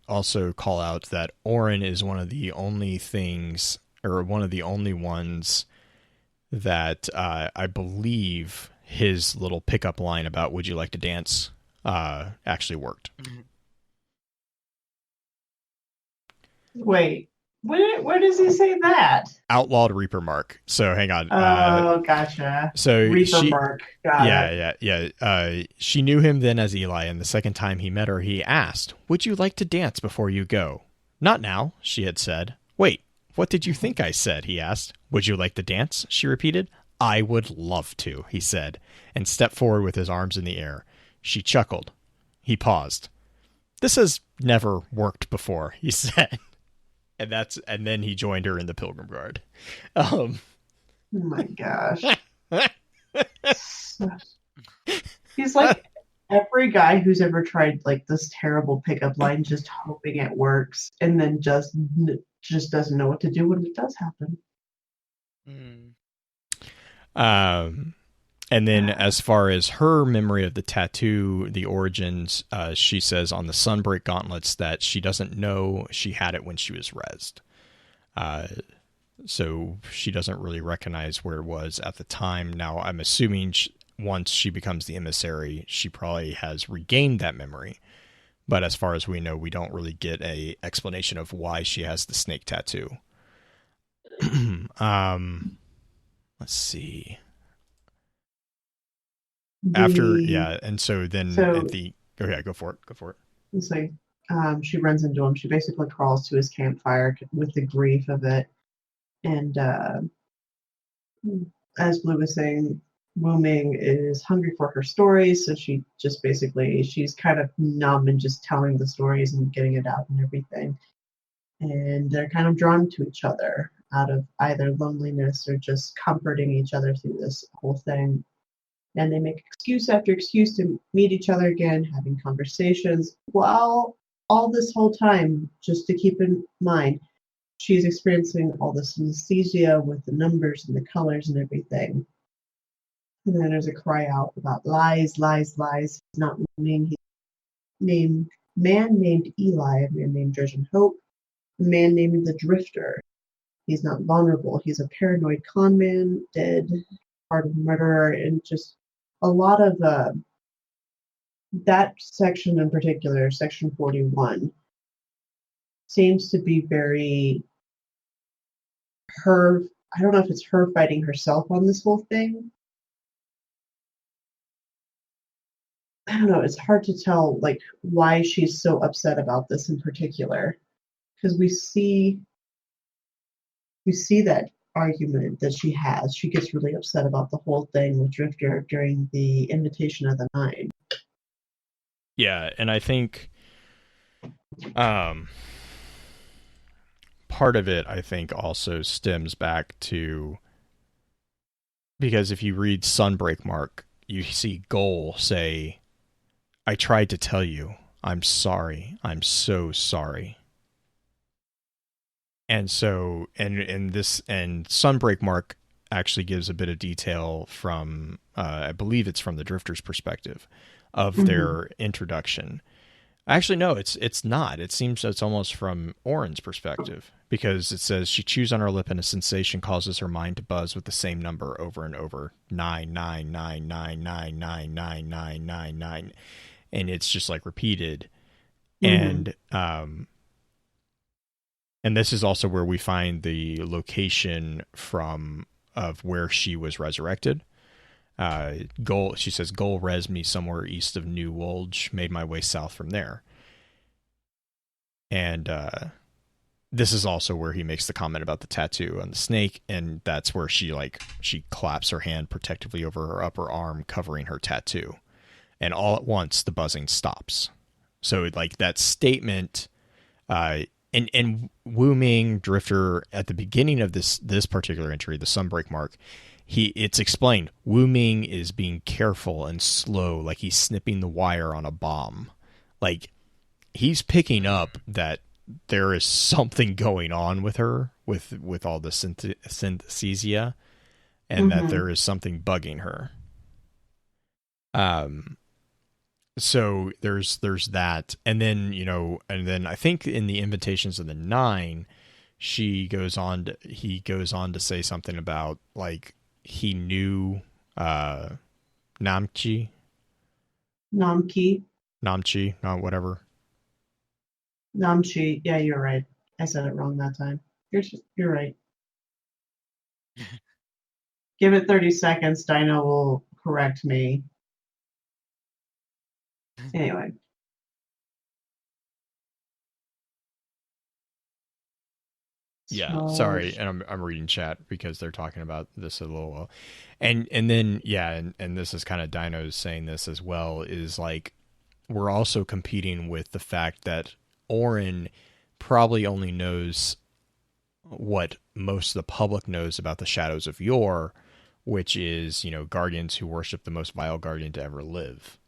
call out that Oren is one of the only things, or one of the only ones that I believe his little pickup line about "Would you like to dance?" Actually worked. Wait, where does he say that? Outlawed Reaper mark. So hang on. Oh, gotcha. So Reaper mark. Got it. Yeah. She knew him then as Eli, and the second time he met her, he asked, "Would you like to dance before you go?" "Not now," she had said. "Wait, what did you think I said?" he asked. "Would you like to dance?" she repeated. "I would love to," he said, and stepped forward with his arms in the air. She chuckled. He paused. "This has never worked before," he said. And then he joined her in the Pilgrim Guard. Oh my gosh. He's like every guy who's ever tried like this terrible pickup line, just hoping it works, and then just doesn't know what to do when it does happen. And then as far as her memory of the tattoo, the origins, she says on the Sunbreak gauntlets that she doesn't know she had it when she was rezzed. So she doesn't really recognize where it was at the time. Now, I'm assuming once she becomes the emissary, she probably has regained that memory. But as far as we know, we don't really get a explanation of why she has the snake tattoo. Let's see. And so then at the go for it. It's like she runs into him. She basically crawls to his campfire with the grief of it. And as Blue was saying, Wu Ming is hungry for her stories, so she's kind of numb and just telling the stories and getting it out and everything. And they're kind of drawn to each other out of either loneliness or just comforting each other through this whole thing. And they make excuse after excuse to meet each other again, having conversations, while all this whole time, just to keep in mind, she's experiencing all this synesthesia with the numbers and the colors and everything. And then there's a cry out about lies, lies, lies. He's not lying. He's man named Eli, a man named Dredge and Hope, a man named the Drifter. He's not vulnerable. He's a paranoid con man, dead, part of murderer, and just a lot of that section in particular, section 41, seems to be very her. I don't know if it's her fighting herself on this whole thing. I don't know. It's hard to tell, like, why she's so upset about this in particular, because we see that argument that she has. She gets really upset about the whole thing with Drifter during the invitation of the Nine. Yeah, and I think part of it, I think, also stems back to, because if you read Sunbreak Mark, you see Goal say, "I tried to tell you, I'm sorry, I'm so sorry." And so, and Sunbreak Mark actually gives a bit of detail from, I believe it's from the Drifter's perspective of their introduction. Actually, no, it's not. It seems it's almost from Oren's perspective, because it says she chews on her lip and a sensation causes her mind to buzz with the same number over and over. 999999999, and it's just like repeated. And this is also where we find the location of where she was resurrected. She says, Goal res me somewhere east of New Woolge, made my way south from there. And this is also where he makes the comment about the tattoo on the snake, and that's where she claps her hand protectively over her upper arm, covering her tattoo. And all at once, the buzzing stops. So, like, that statement, and Wu Ming, Drifter, at the beginning of this particular entry, the Sunbreak Mark, it's explained Wu Ming is being careful and slow, like he's snipping the wire on a bomb. Like, he's picking up that there is something going on with her, with all the synesthesia, and that there is something bugging her. So there's that, and then I think in the Invitations of the Nine, he goes on to say something about, like, he knew Namchi, not whatever. Namchi. Yeah, you're right. I said it wrong that time. You're right. Give it 30 seconds. Dino will correct me. Anyway. Yeah, sorry, and I'm reading chat because they're talking about this a little while. And then and this is kind of Dino's saying this as well, is like, we're also competing with the fact that Oren probably only knows what most of the public knows about the Shadows of Yore, which is, guardians who worship the most vile guardian to ever live.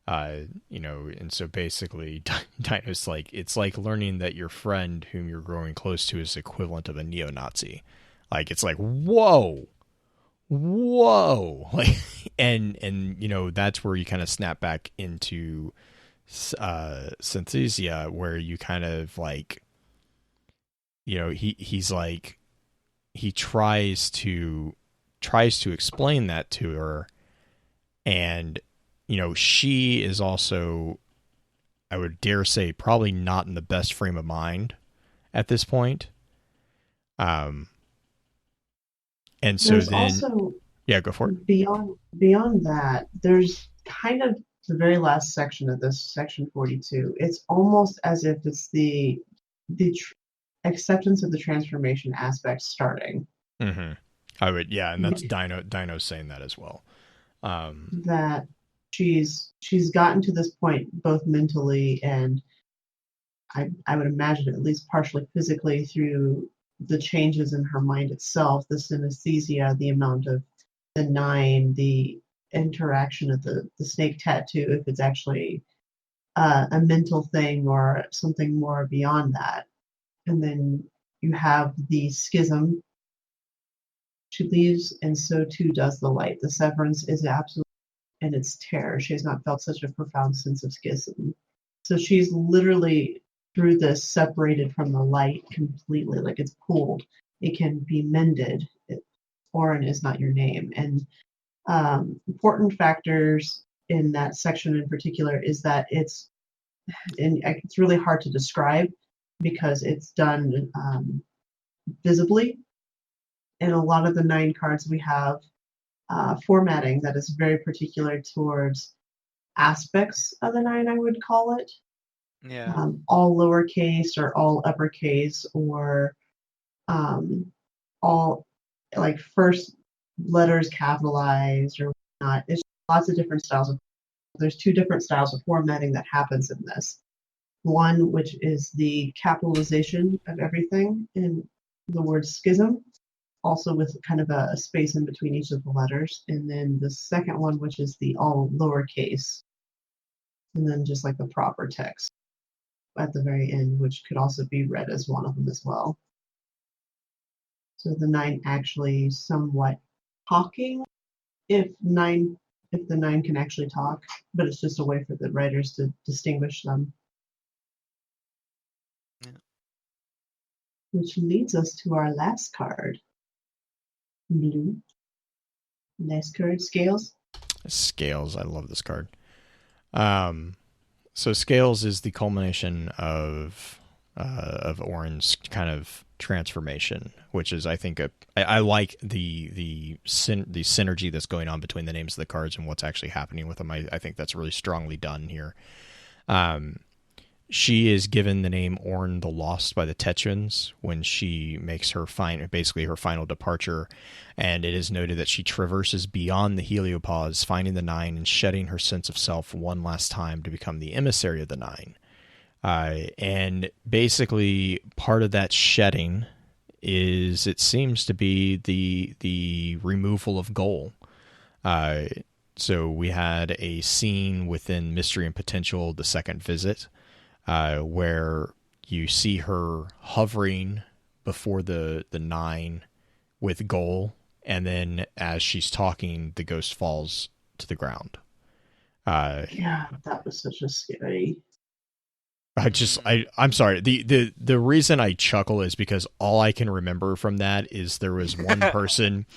And so basically Dino's like, it's like learning that your friend whom you're growing close to is equivalent of a neo-Nazi. Like, it's like, whoa, like, and that's where you kind of snap back into synthesia, where you kind of like, he's like, he tries to explain that to her, and she is also, I would dare say, probably not in the best frame of mind at this point. And so there's then also, Yeah, go for it. Beyond that, there's kind of the very last section of this section 42. It's almost as if it's the acceptance of the transformation aspect starting. Mm-hmm. I would, yeah, and that's Dino saying that as well. That she's gotten to this point both mentally and I would imagine at least partially physically through the changes in her mind itself, the synesthesia, the amount of the 9, the interaction of the snake tattoo, if it's actually a mental thing or something more beyond that. And then you have the schism. She leaves, and so too does the light. The severance is absolute in its terror. She has not felt such a profound sense of schism. So she's literally through this separated from the light completely, like it's pulled. It can be mended. Orin is not your name. And important factors in that section in particular is that it's really hard to describe because it's done visibly. In a lot of the 9 cards we have formatting that is very particular towards aspects of the 9, I would call it. Yeah. All lowercase or all uppercase or all like first letters capitalized or not. It's lots of different styles of. There's 2 different styles of formatting that happens in this. One, which is the capitalization of everything in the word schism, also with kind of a space in between each of the letters. And then the second one, which is the all lowercase, and then just like the proper text at the very end, which could also be read as one of them as well. So the 9 actually somewhat talking, if the 9 can actually talk, but it's just a way for the writers to distinguish them. Yeah. Which leads us to our last card. Blue. Last card, Scales. Scales, I love this card. So Scales is the culmination of Orin's kind of transformation, which is, I think, I like the synergy that's going on between the names of the cards and what's actually happening with them. I think that's really strongly done here. She is given the name Orn the Lost by the Tetrans when she makes her final departure, and it is noted that she traverses beyond the heliopause, finding the 9 and shedding her sense of self one last time to become the emissary of the 9. And basically, part of that shedding is, it seems to be the removal of Goal. So we had a scene within Mystery and Potential, the second visit, where you see her hovering before the 9 with Goal, and then as she's talking, the ghost falls to the ground. Yeah, that was such a scary. I'm sorry. The reason I chuckle is because all I can remember from that is there was one person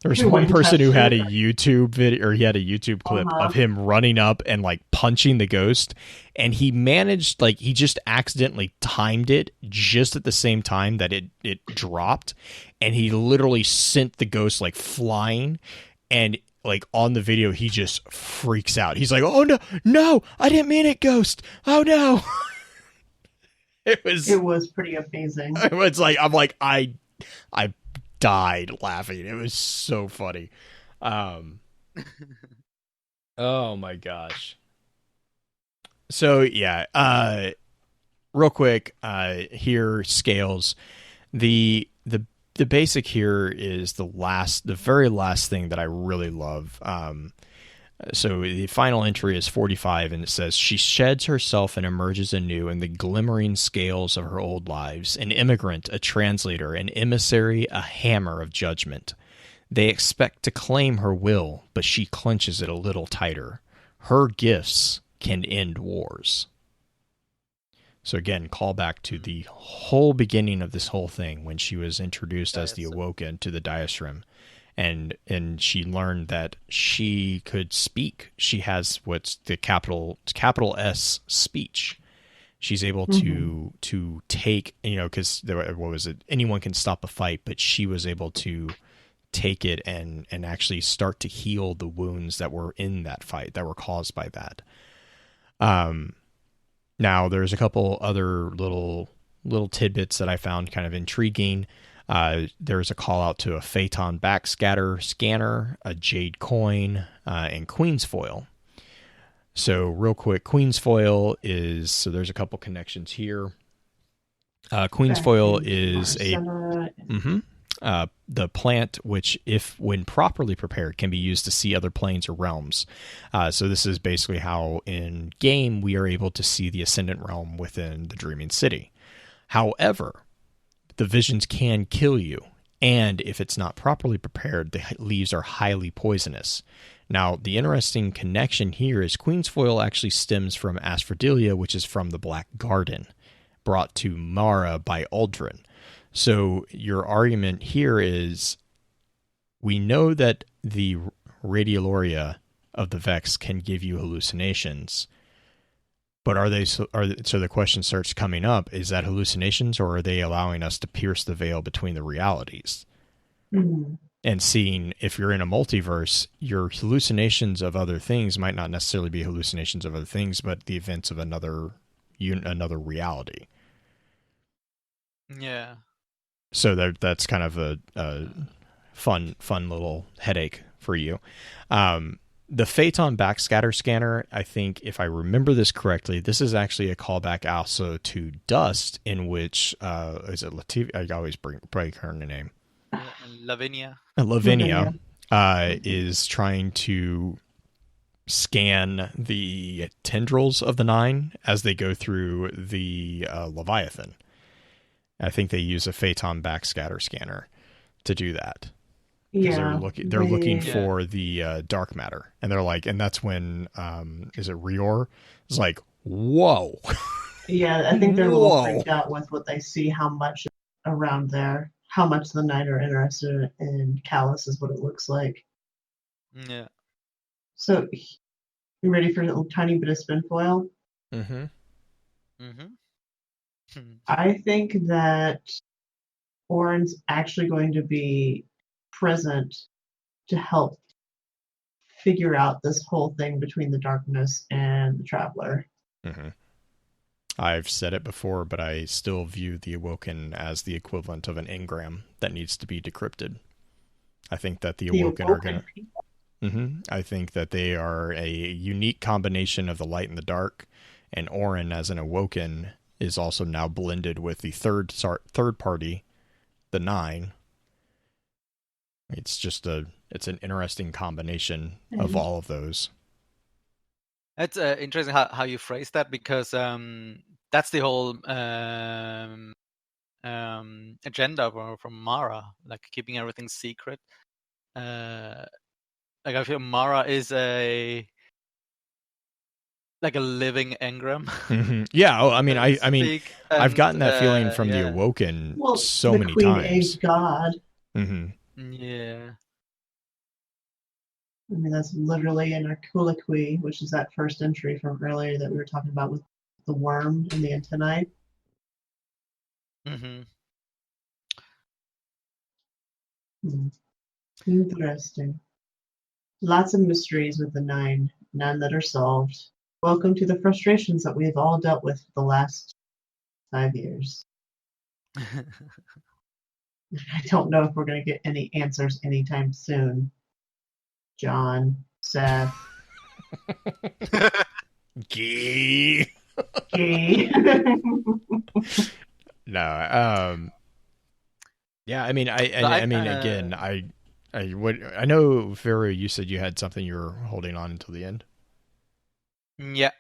who had a YouTube video, or he had a YouTube clip of him running up and like punching the ghost, and he managed, like, he just accidentally timed it just at the same time that it dropped, and he literally sent the ghost like flying, and like on the video he just freaks out. He's like, "Oh no, I didn't mean it, ghost. Oh no." It was pretty amazing. It's like I died laughing. It was so funny. Oh my gosh. So yeah, real quick, here, Scales. The basic here is the very last thing that I really love. So the final entry is 45, and it says, "She sheds herself and emerges anew in the glimmering scales of her old lives, an immigrant, a translator, an emissary, a hammer of judgment. They expect to claim her will, but she clenches it a little tighter. Her gifts can end wars." So again, call back to the whole beginning of this whole thing, when she was introduced as the Awoken to the Diastrim. And she learned that she could speak. She has what's the capital S speech. She's able to take, because what was it? Anyone can stop a fight, but she was able to take it and actually start to heal the wounds that were in that fight that were caused by that. Now there's a couple other little tidbits that I found kind of intriguing. There's a call out to a Phaeton backscatter scanner, a jade coin, and Queen's foil. So real quick, Queen's foil is, so there's a couple connections here. Queen's foil is the plant which, when properly prepared, can be used to see other planes or realms. So this is basically how in game we are able to see the Ascendant Realm within the Dreaming City. However, the visions can kill you, and if it's not properly prepared, the leaves are highly poisonous. Now, the interesting connection here is Queen's foil actually stems from Asphodelia, which is from the Black Garden, brought to Mara by Aldrin. So your argument here is, we know that the Radioloria of the Vex can give you hallucinations, but so the question starts coming up, is that hallucinations, or are they allowing us to pierce the veil between the realities? Mm-hmm. And seeing, if you're in a multiverse, your hallucinations of other things might not necessarily be hallucinations of other things, but the events of another reality. Yeah. So that's kind of a fun little headache for you. The Phaeton backscatter scanner, I think, if I remember this correctly, this is actually a callback also to Dust, in which is it Latifah? I always break her name. Lavinia. Lavinia is trying to scan the tendrils of the Nine as they go through the Leviathan. I think they use a Phaeton backscatter scanner to do that. Because they're looking for the dark matter, and they're like, and that's when is it Rior? It's like, whoa. Yeah, I think they're a little freaked out with what they see, how much around there, how much the Nine are interested in Callus is what it looks like. Yeah. So, you ready for a little tiny bit of spin foil? Mm-hmm. I think that Orin's actually going to be present to help figure out this whole thing between the darkness and the Traveler. Mm-hmm. I've said it before, but I still view the Awoken as the equivalent of an engram that needs to be decrypted. I think that the Awoken are going to... I think that they are a unique combination of the light and the dark, and Orin as an Awoken is also now blended with the third party, the Nine. It's just it's an interesting combination of all of those. It's interesting how you phrase that, because that's the whole agenda from Mara, like keeping everything secret. Like I feel Mara is a living engram. Mm-hmm. Yeah, I mean, I've gotten that feeling from the Awoken so many times. Queen God. Mm-hmm. Yeah. I mean, that's literally in our colloquy, which is that first entry from earlier that we were talking about with the worm and the antennae. Mm-hmm. Interesting. Lots of mysteries with the Nine, none that are solved. Welcome to the frustrations that we've all dealt with the last 5 years. I don't know if we're going to get any answers anytime soon. John, Seth. Gee. No. Yeah, I mean, I know, Viru, you said you had something you were holding on until the end. Yeah.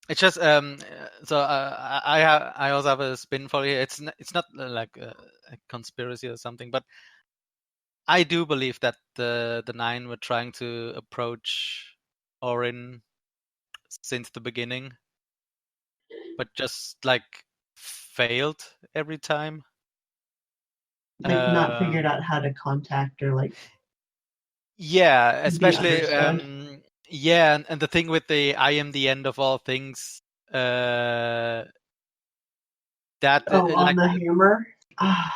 It's just so I also have a spin for you. It's not like a conspiracy or something, but I do believe that the Nine were trying to approach Orin since the beginning, but just like failed every time. Like not figured out how to contact her, like. Yeah, especially yeah, and the thing with the "I am the end of all things," that on the hammer.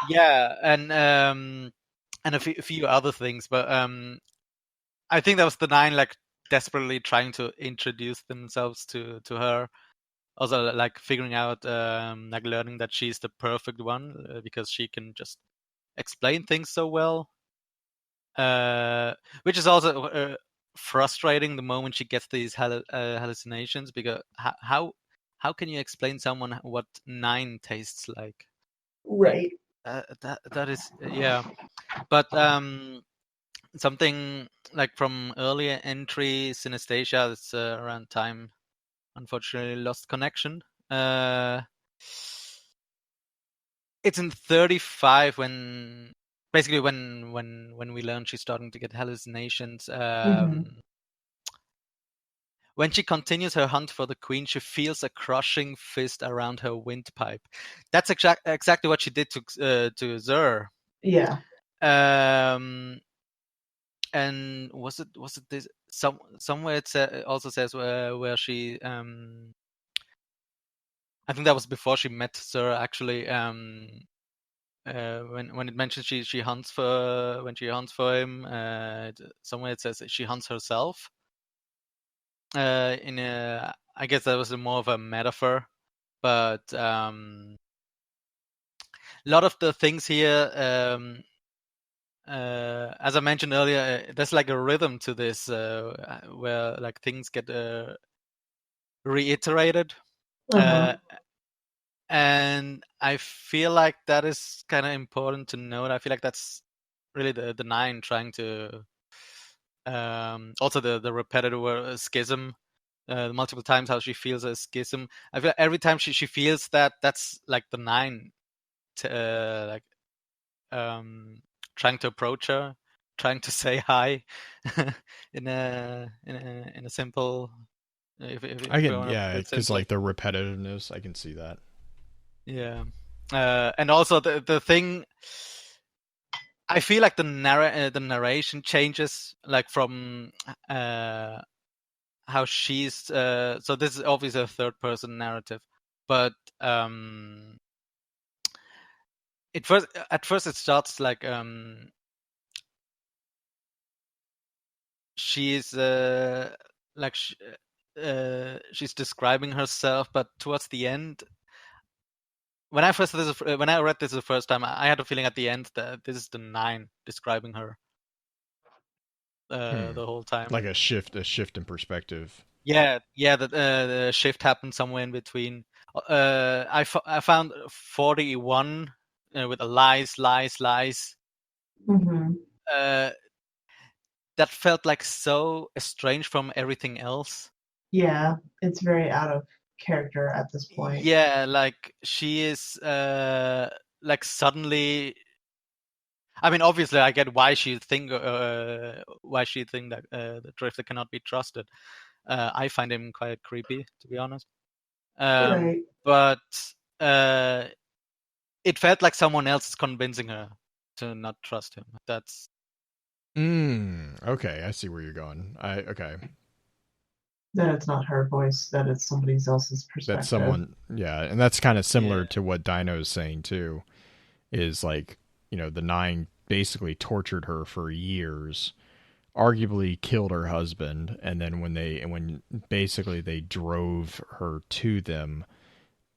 Yeah, and a few other things, but I think that was the nine like desperately trying to introduce themselves to her. Also, like figuring out, like learning that she's the perfect one because she can just explain things so well. Which is also frustrating the moment she gets these hallucinations, because how can you explain someone what nine tastes like? Like Right. that is yeah. But something like from earlier entry synesthesia, that's around time, unfortunately lost connection. It's in 35 when basically when we learn she's starting to get hallucinations. When she continues her hunt for the queen, she feels a crushing fist around her windpipe. That's exactly what she did to Zur. Yeah. And was it this somewhere it also says where she I think that was before she met Zur actually. When it mentions she hunts for him, somewhere it says she hunts herself. In a, I guess that was more of a metaphor, but a lot of the things here, as I mentioned earlier, there's like a rhythm to this where like things get reiterated. And I feel like that is kind of important to note. I feel like that's really the nine trying to also the repetitive schism, multiple times how she feels a schism. I feel like every time she feels that, that's like the nine like trying to approach her, trying to say hi in a simple if I we can, want to yeah, put it because simply. like the repetitiveness, I can see that. Yeah. And also the thing, I feel like the narration changes, like from how she's so this is obviously a third person narrative, but at first it starts like she's like she's describing herself, but towards the end, when I read this the first time, I had a feeling at the end that this is the nine describing her the whole time. Like a shift in perspective. Yeah, the shift happened somewhere in between. I found 41 with a lies. Uh, that felt like so estranged from everything else. Yeah, it's very out of character at this point. Yeah, like she is like suddenly. I mean, obviously, I get why she think that the Drifter cannot be trusted. I find him quite creepy, to be honest. Right. But it felt like someone else is convincing her to not trust him. That's okay, I see where you're going. Okay. That it's not her voice, that it's somebody else's perspective. That's someone, yeah, and that's kind of similar Yeah. to what Dino is saying too. Is like, the nine basically tortured her for years, arguably killed her husband, and then when basically they drove her to them,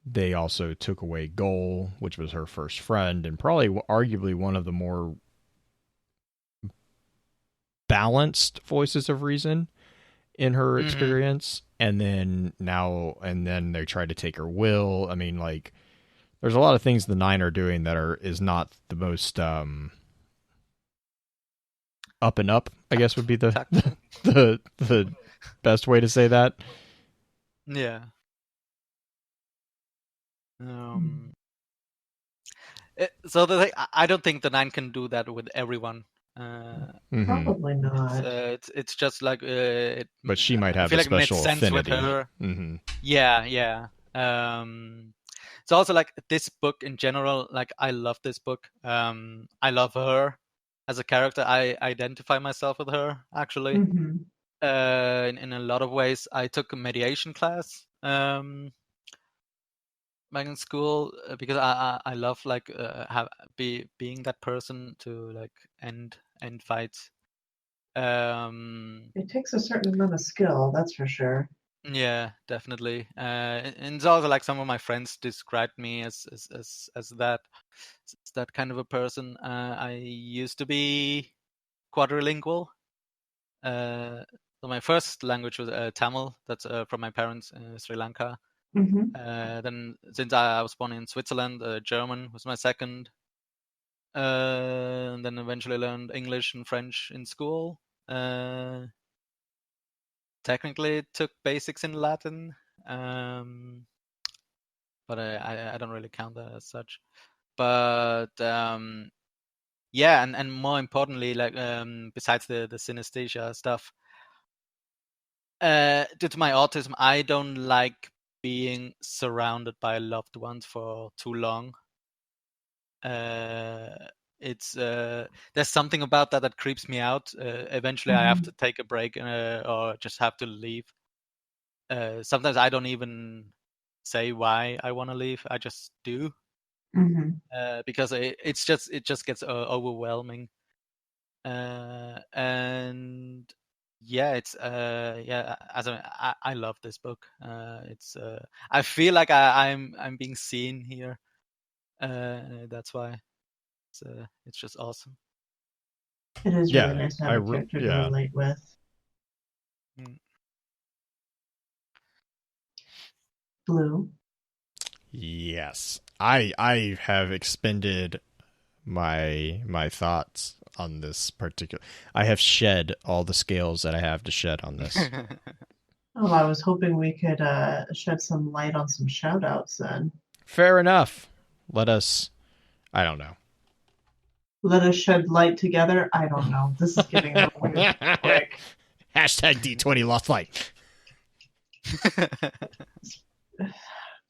they also took away Goal, which was her first friend, and probably arguably one of the more balanced voices of reason in her experience. And then they tried to take her will. I mean, like, there's a lot of things the nine are doing that is not the most up and up, I guess would be the the best way to say that. Yeah. So I don't think the nine can do that with everyone. Probably not. It's just like but she might have I feel a like it made special sense affinity. with her. Mm-hmm. Yeah. It's also like this book in general. Like I love this book. I love her as a character. I identify myself with her actually. In a lot of ways. I took a mediation class back in school because I love like being that person to like end fights. It takes a certain amount of skill, that's for sure. Yeah, definitely. And it's also like some of my friends described me as that kind of a person. I used to be quadrilingual. So my first language was Tamil. That's from my parents in Sri Lanka. Then, since I was born in Switzerland, German was my second. And then eventually learned English and French in school. Technically took basics in Latin, but I don't really count that as such. But yeah, and more importantly, like besides the synesthesia stuff, due to my autism, I don't like being surrounded by loved ones for too long. It's there's something about that creeps me out. Eventually, I have to take a break or just have to leave. Sometimes I don't even say why I want to leave. I just do because it just gets overwhelming. And yeah, it's yeah. I love this book. It's I feel like I'm being seen here. That's why it's just awesome. It is really nice to have a character to relate with. Blue. Yes, I have expended my thoughts on this particular. I have shed all the scales that I have to shed on this. Oh, I was hoping we could shed some light on some shout outs then. Fair enough. Let us, I don't know. Let us shed light together? I don't know. This is getting away quick. Hashtag D20 Lost Light.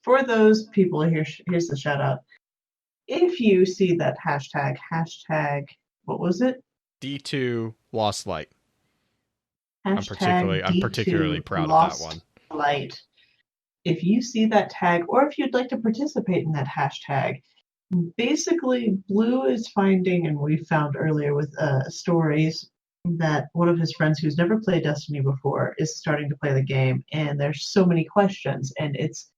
For those people, here's the shout out. If you see that hashtag, what was it? D2 Lost Light. Hashtag I'm particularly proud of that one. Light. If you see that tag, or if you'd like to participate in that hashtag, basically Blue is finding, and we found earlier with stories, that one of his friends who's never played Destiny before is starting to play the game, and there's so many questions, and it's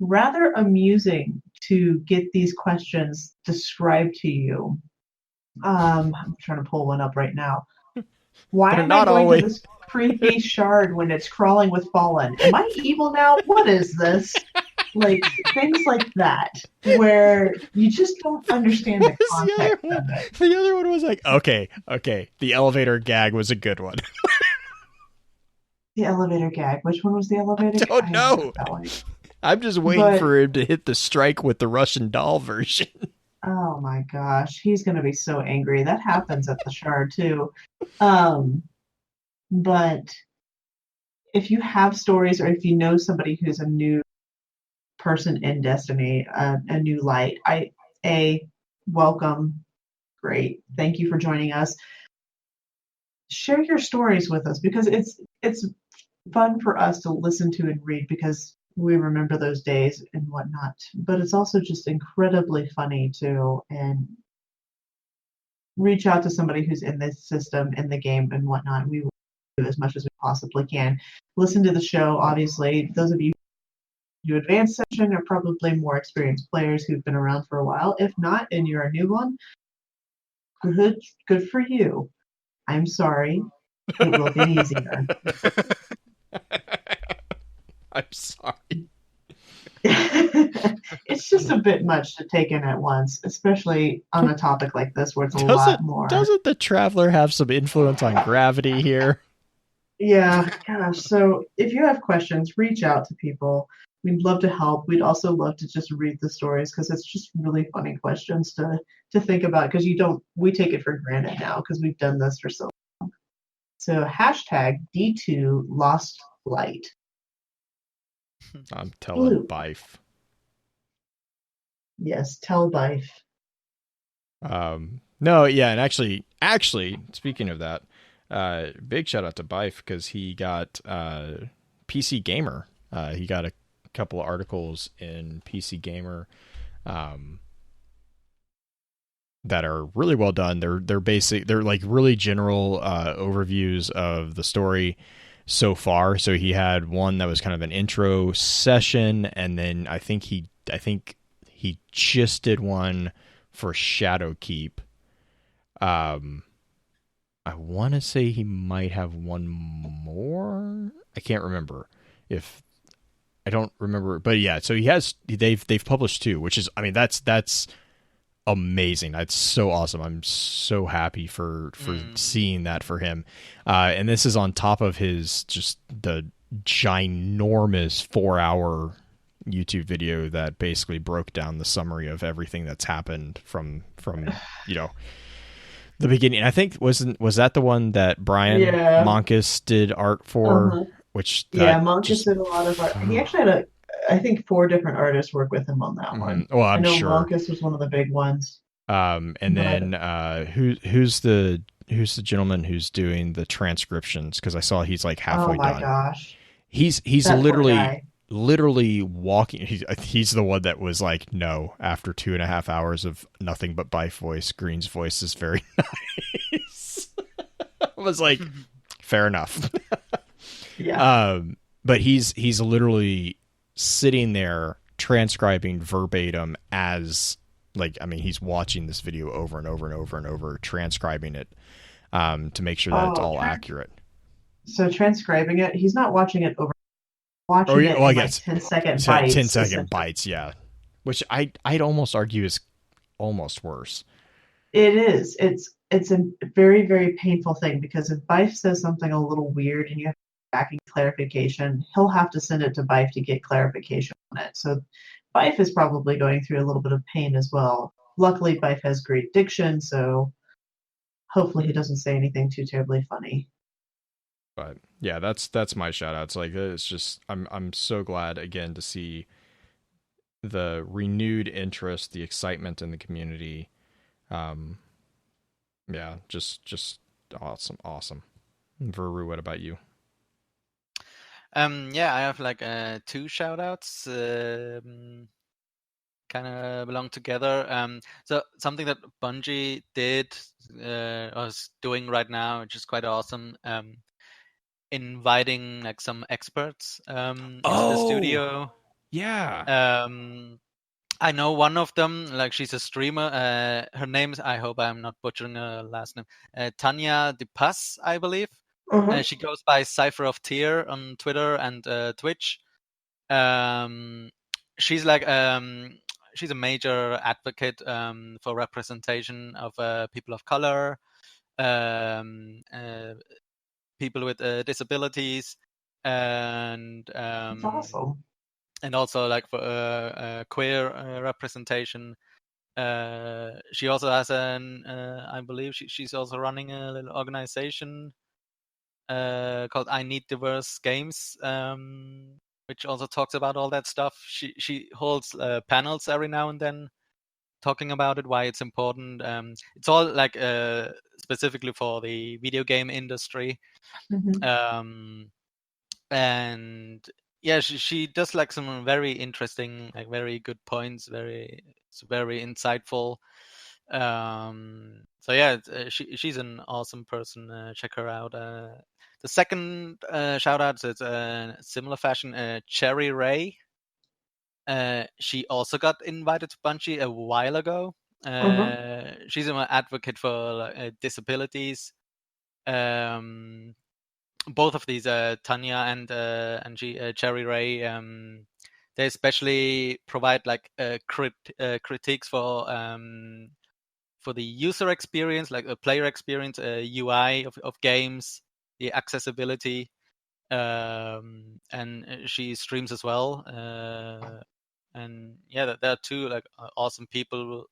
rather amusing to get these questions described to you. I'm trying to pull one up right now. Why am I going to this creepy shard when it's crawling with Fallen? Am I evil now? What is this? Like, things like that, where you just don't understand the context of it. The other one was like, okay, the elevator gag was a good one. The elevator gag? Which one was the elevator gag? I don't know. I'm just waiting for him to hit the strike with the Russian doll version. Oh my gosh, he's going to be so angry. That happens at the shard too. But if you have stories, or if you know somebody who's a new person in Destiny, a new light, welcome. Great. Thank you for joining us. Share your stories with us, because it's fun for us to listen to and read, because we remember those days and whatnot. But it's also just incredibly funny too, and reach out to somebody who's in this system, in the game and whatnot. We will do as much as we possibly can. Listen to the show, obviously. Those of you who do advanced session are probably more experienced players who've been around for a while. If not, and you're a new one, good for you. I'm sorry. It will get easier. I'm sorry. It's just a bit much to take in at once, especially on a topic like this where it's a lot more. Doesn't the Traveler have some influence on gravity here? Yeah, gosh. So if you have questions, reach out to people. We'd love to help. We'd also love to just read the stories, because it's just really funny questions to think about, because we take it for granted now because we've done this for so long. So hashtag D2 Lost Light. I'm telling Bife. Yes, tell Bife. No, yeah, and actually, speaking of that, big shout out to Bife, because he got PC Gamer. He got couple of articles in PC Gamer that are really well done. They're like really general overviews of the story so far. So he had one that was kind of an intro session, and then I think he just did one for Shadowkeep. I want to say he might have one more. I can't remember if I don't remember, but yeah. So they've published two, which is, I mean, that's amazing. That's so awesome. I'm so happy for seeing that for him. And this is on top of just the ginormous 4-hour YouTube video that basically broke down the summary of everything that's happened from the beginning. I think was that the one that Brian Monkus did art for? Which Monkus did a lot of art. He actually had I think 4 different artists work with him on that one. Well, I know sure Monkus was one of the big ones. And then who's the gentleman who's doing the transcriptions? Because I saw he's like halfway done. Oh my gosh, he's literally walking. He's the one that was like, no, after 2.5 hours of nothing but Bife voice, Green's voice is very nice. I was like, fair enough. Yeah. But he's literally sitting there transcribing verbatim as, like, I mean, he's watching this video over and over and over and over, transcribing it to make sure that it's all accurate. So transcribing it, he's not watching it over. Watching it in like 10-second bites. 10-second bites, yeah. Which I'd almost argue is almost worse. It is. It's a very, very painful thing, because if Bife says something a little weird and you have backing clarification, he'll have to send it to Bife to get clarification on it. So Bife is probably going through a little bit of pain as well. Luckily, Bife has great diction, so hopefully he doesn't say anything too terribly funny. But yeah, that's my shout outs. Like, it's just I'm so glad again to see the renewed interest, the excitement in the community. Yeah, just awesome. Viru, what about you? Yeah, I have like 2 shout outs. Kind of belong together. So something that Bungie did, or is doing right now, which is quite awesome. Inviting like some experts into the studio. Yeah. I know one of them, like, she's a streamer. Her name's, I hope I'm not butchering her last name, Tanya DePass, I believe. She goes by Cypher of Tear on Twitter and Twitch. She's like she's a major advocate for representation of people of color, people with disabilities, and that's awesome. And also like for queer representation. She also has I believe she's also running a little organization called I Need Diverse Games, which also talks about all that stuff. She holds panels every now and then, talking about it, why it's important. It's all like specifically for the video game industry. And yeah, she does like some very interesting, like very good points. It's very insightful. So yeah, she's an awesome person. Check her out. The second shout out is similar fashion. Cherry Ray. She also got invited to Bungie a while ago. She's an advocate for disabilities. Both of these, Tanya and Cherry Ray, they especially provide like critiques for the user experience, like a player experience, UI of games, the accessibility, and she streams as well. And yeah, there are 2 like awesome people.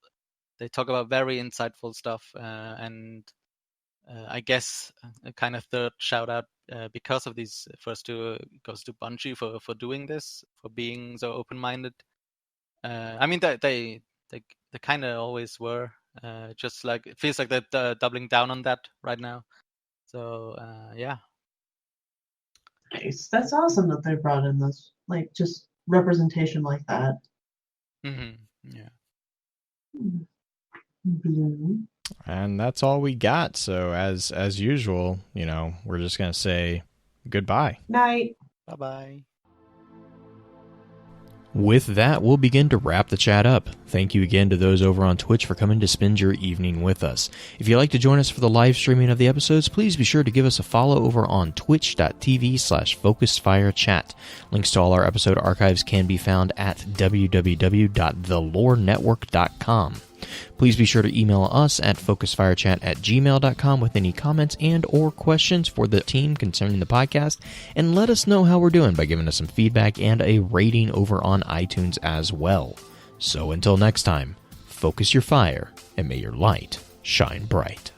They talk about very insightful stuff, and I guess a kind of third shout out because of these first 2 goes to Bungie for doing this, for being so open minded. I mean, they kind of always were. Just like it feels like they're doubling down on that right now. So yeah. Nice. That's awesome that they brought in those, like, just representation like that. Yeah. Blue. And that's all we got. So as usual, we're just going to say goodbye. Night. Bye-bye. With that, we'll begin to wrap the chat up. Thank you again to those over on Twitch for coming to spend your evening with us. If you'd like to join us for the live streaming of the episodes, please be sure to give us a follow over on twitch.tv/FocusedFireChat. Links to all our episode archives can be found at www.thelorenetwork.com. Please be sure to email us at focusedfirechat@gmail.com with any comments and or questions for the team concerning the podcast, and let us know how we're doing by giving us some feedback and a rating over on iTunes as well. So until next time, focus your fire and may your light shine bright.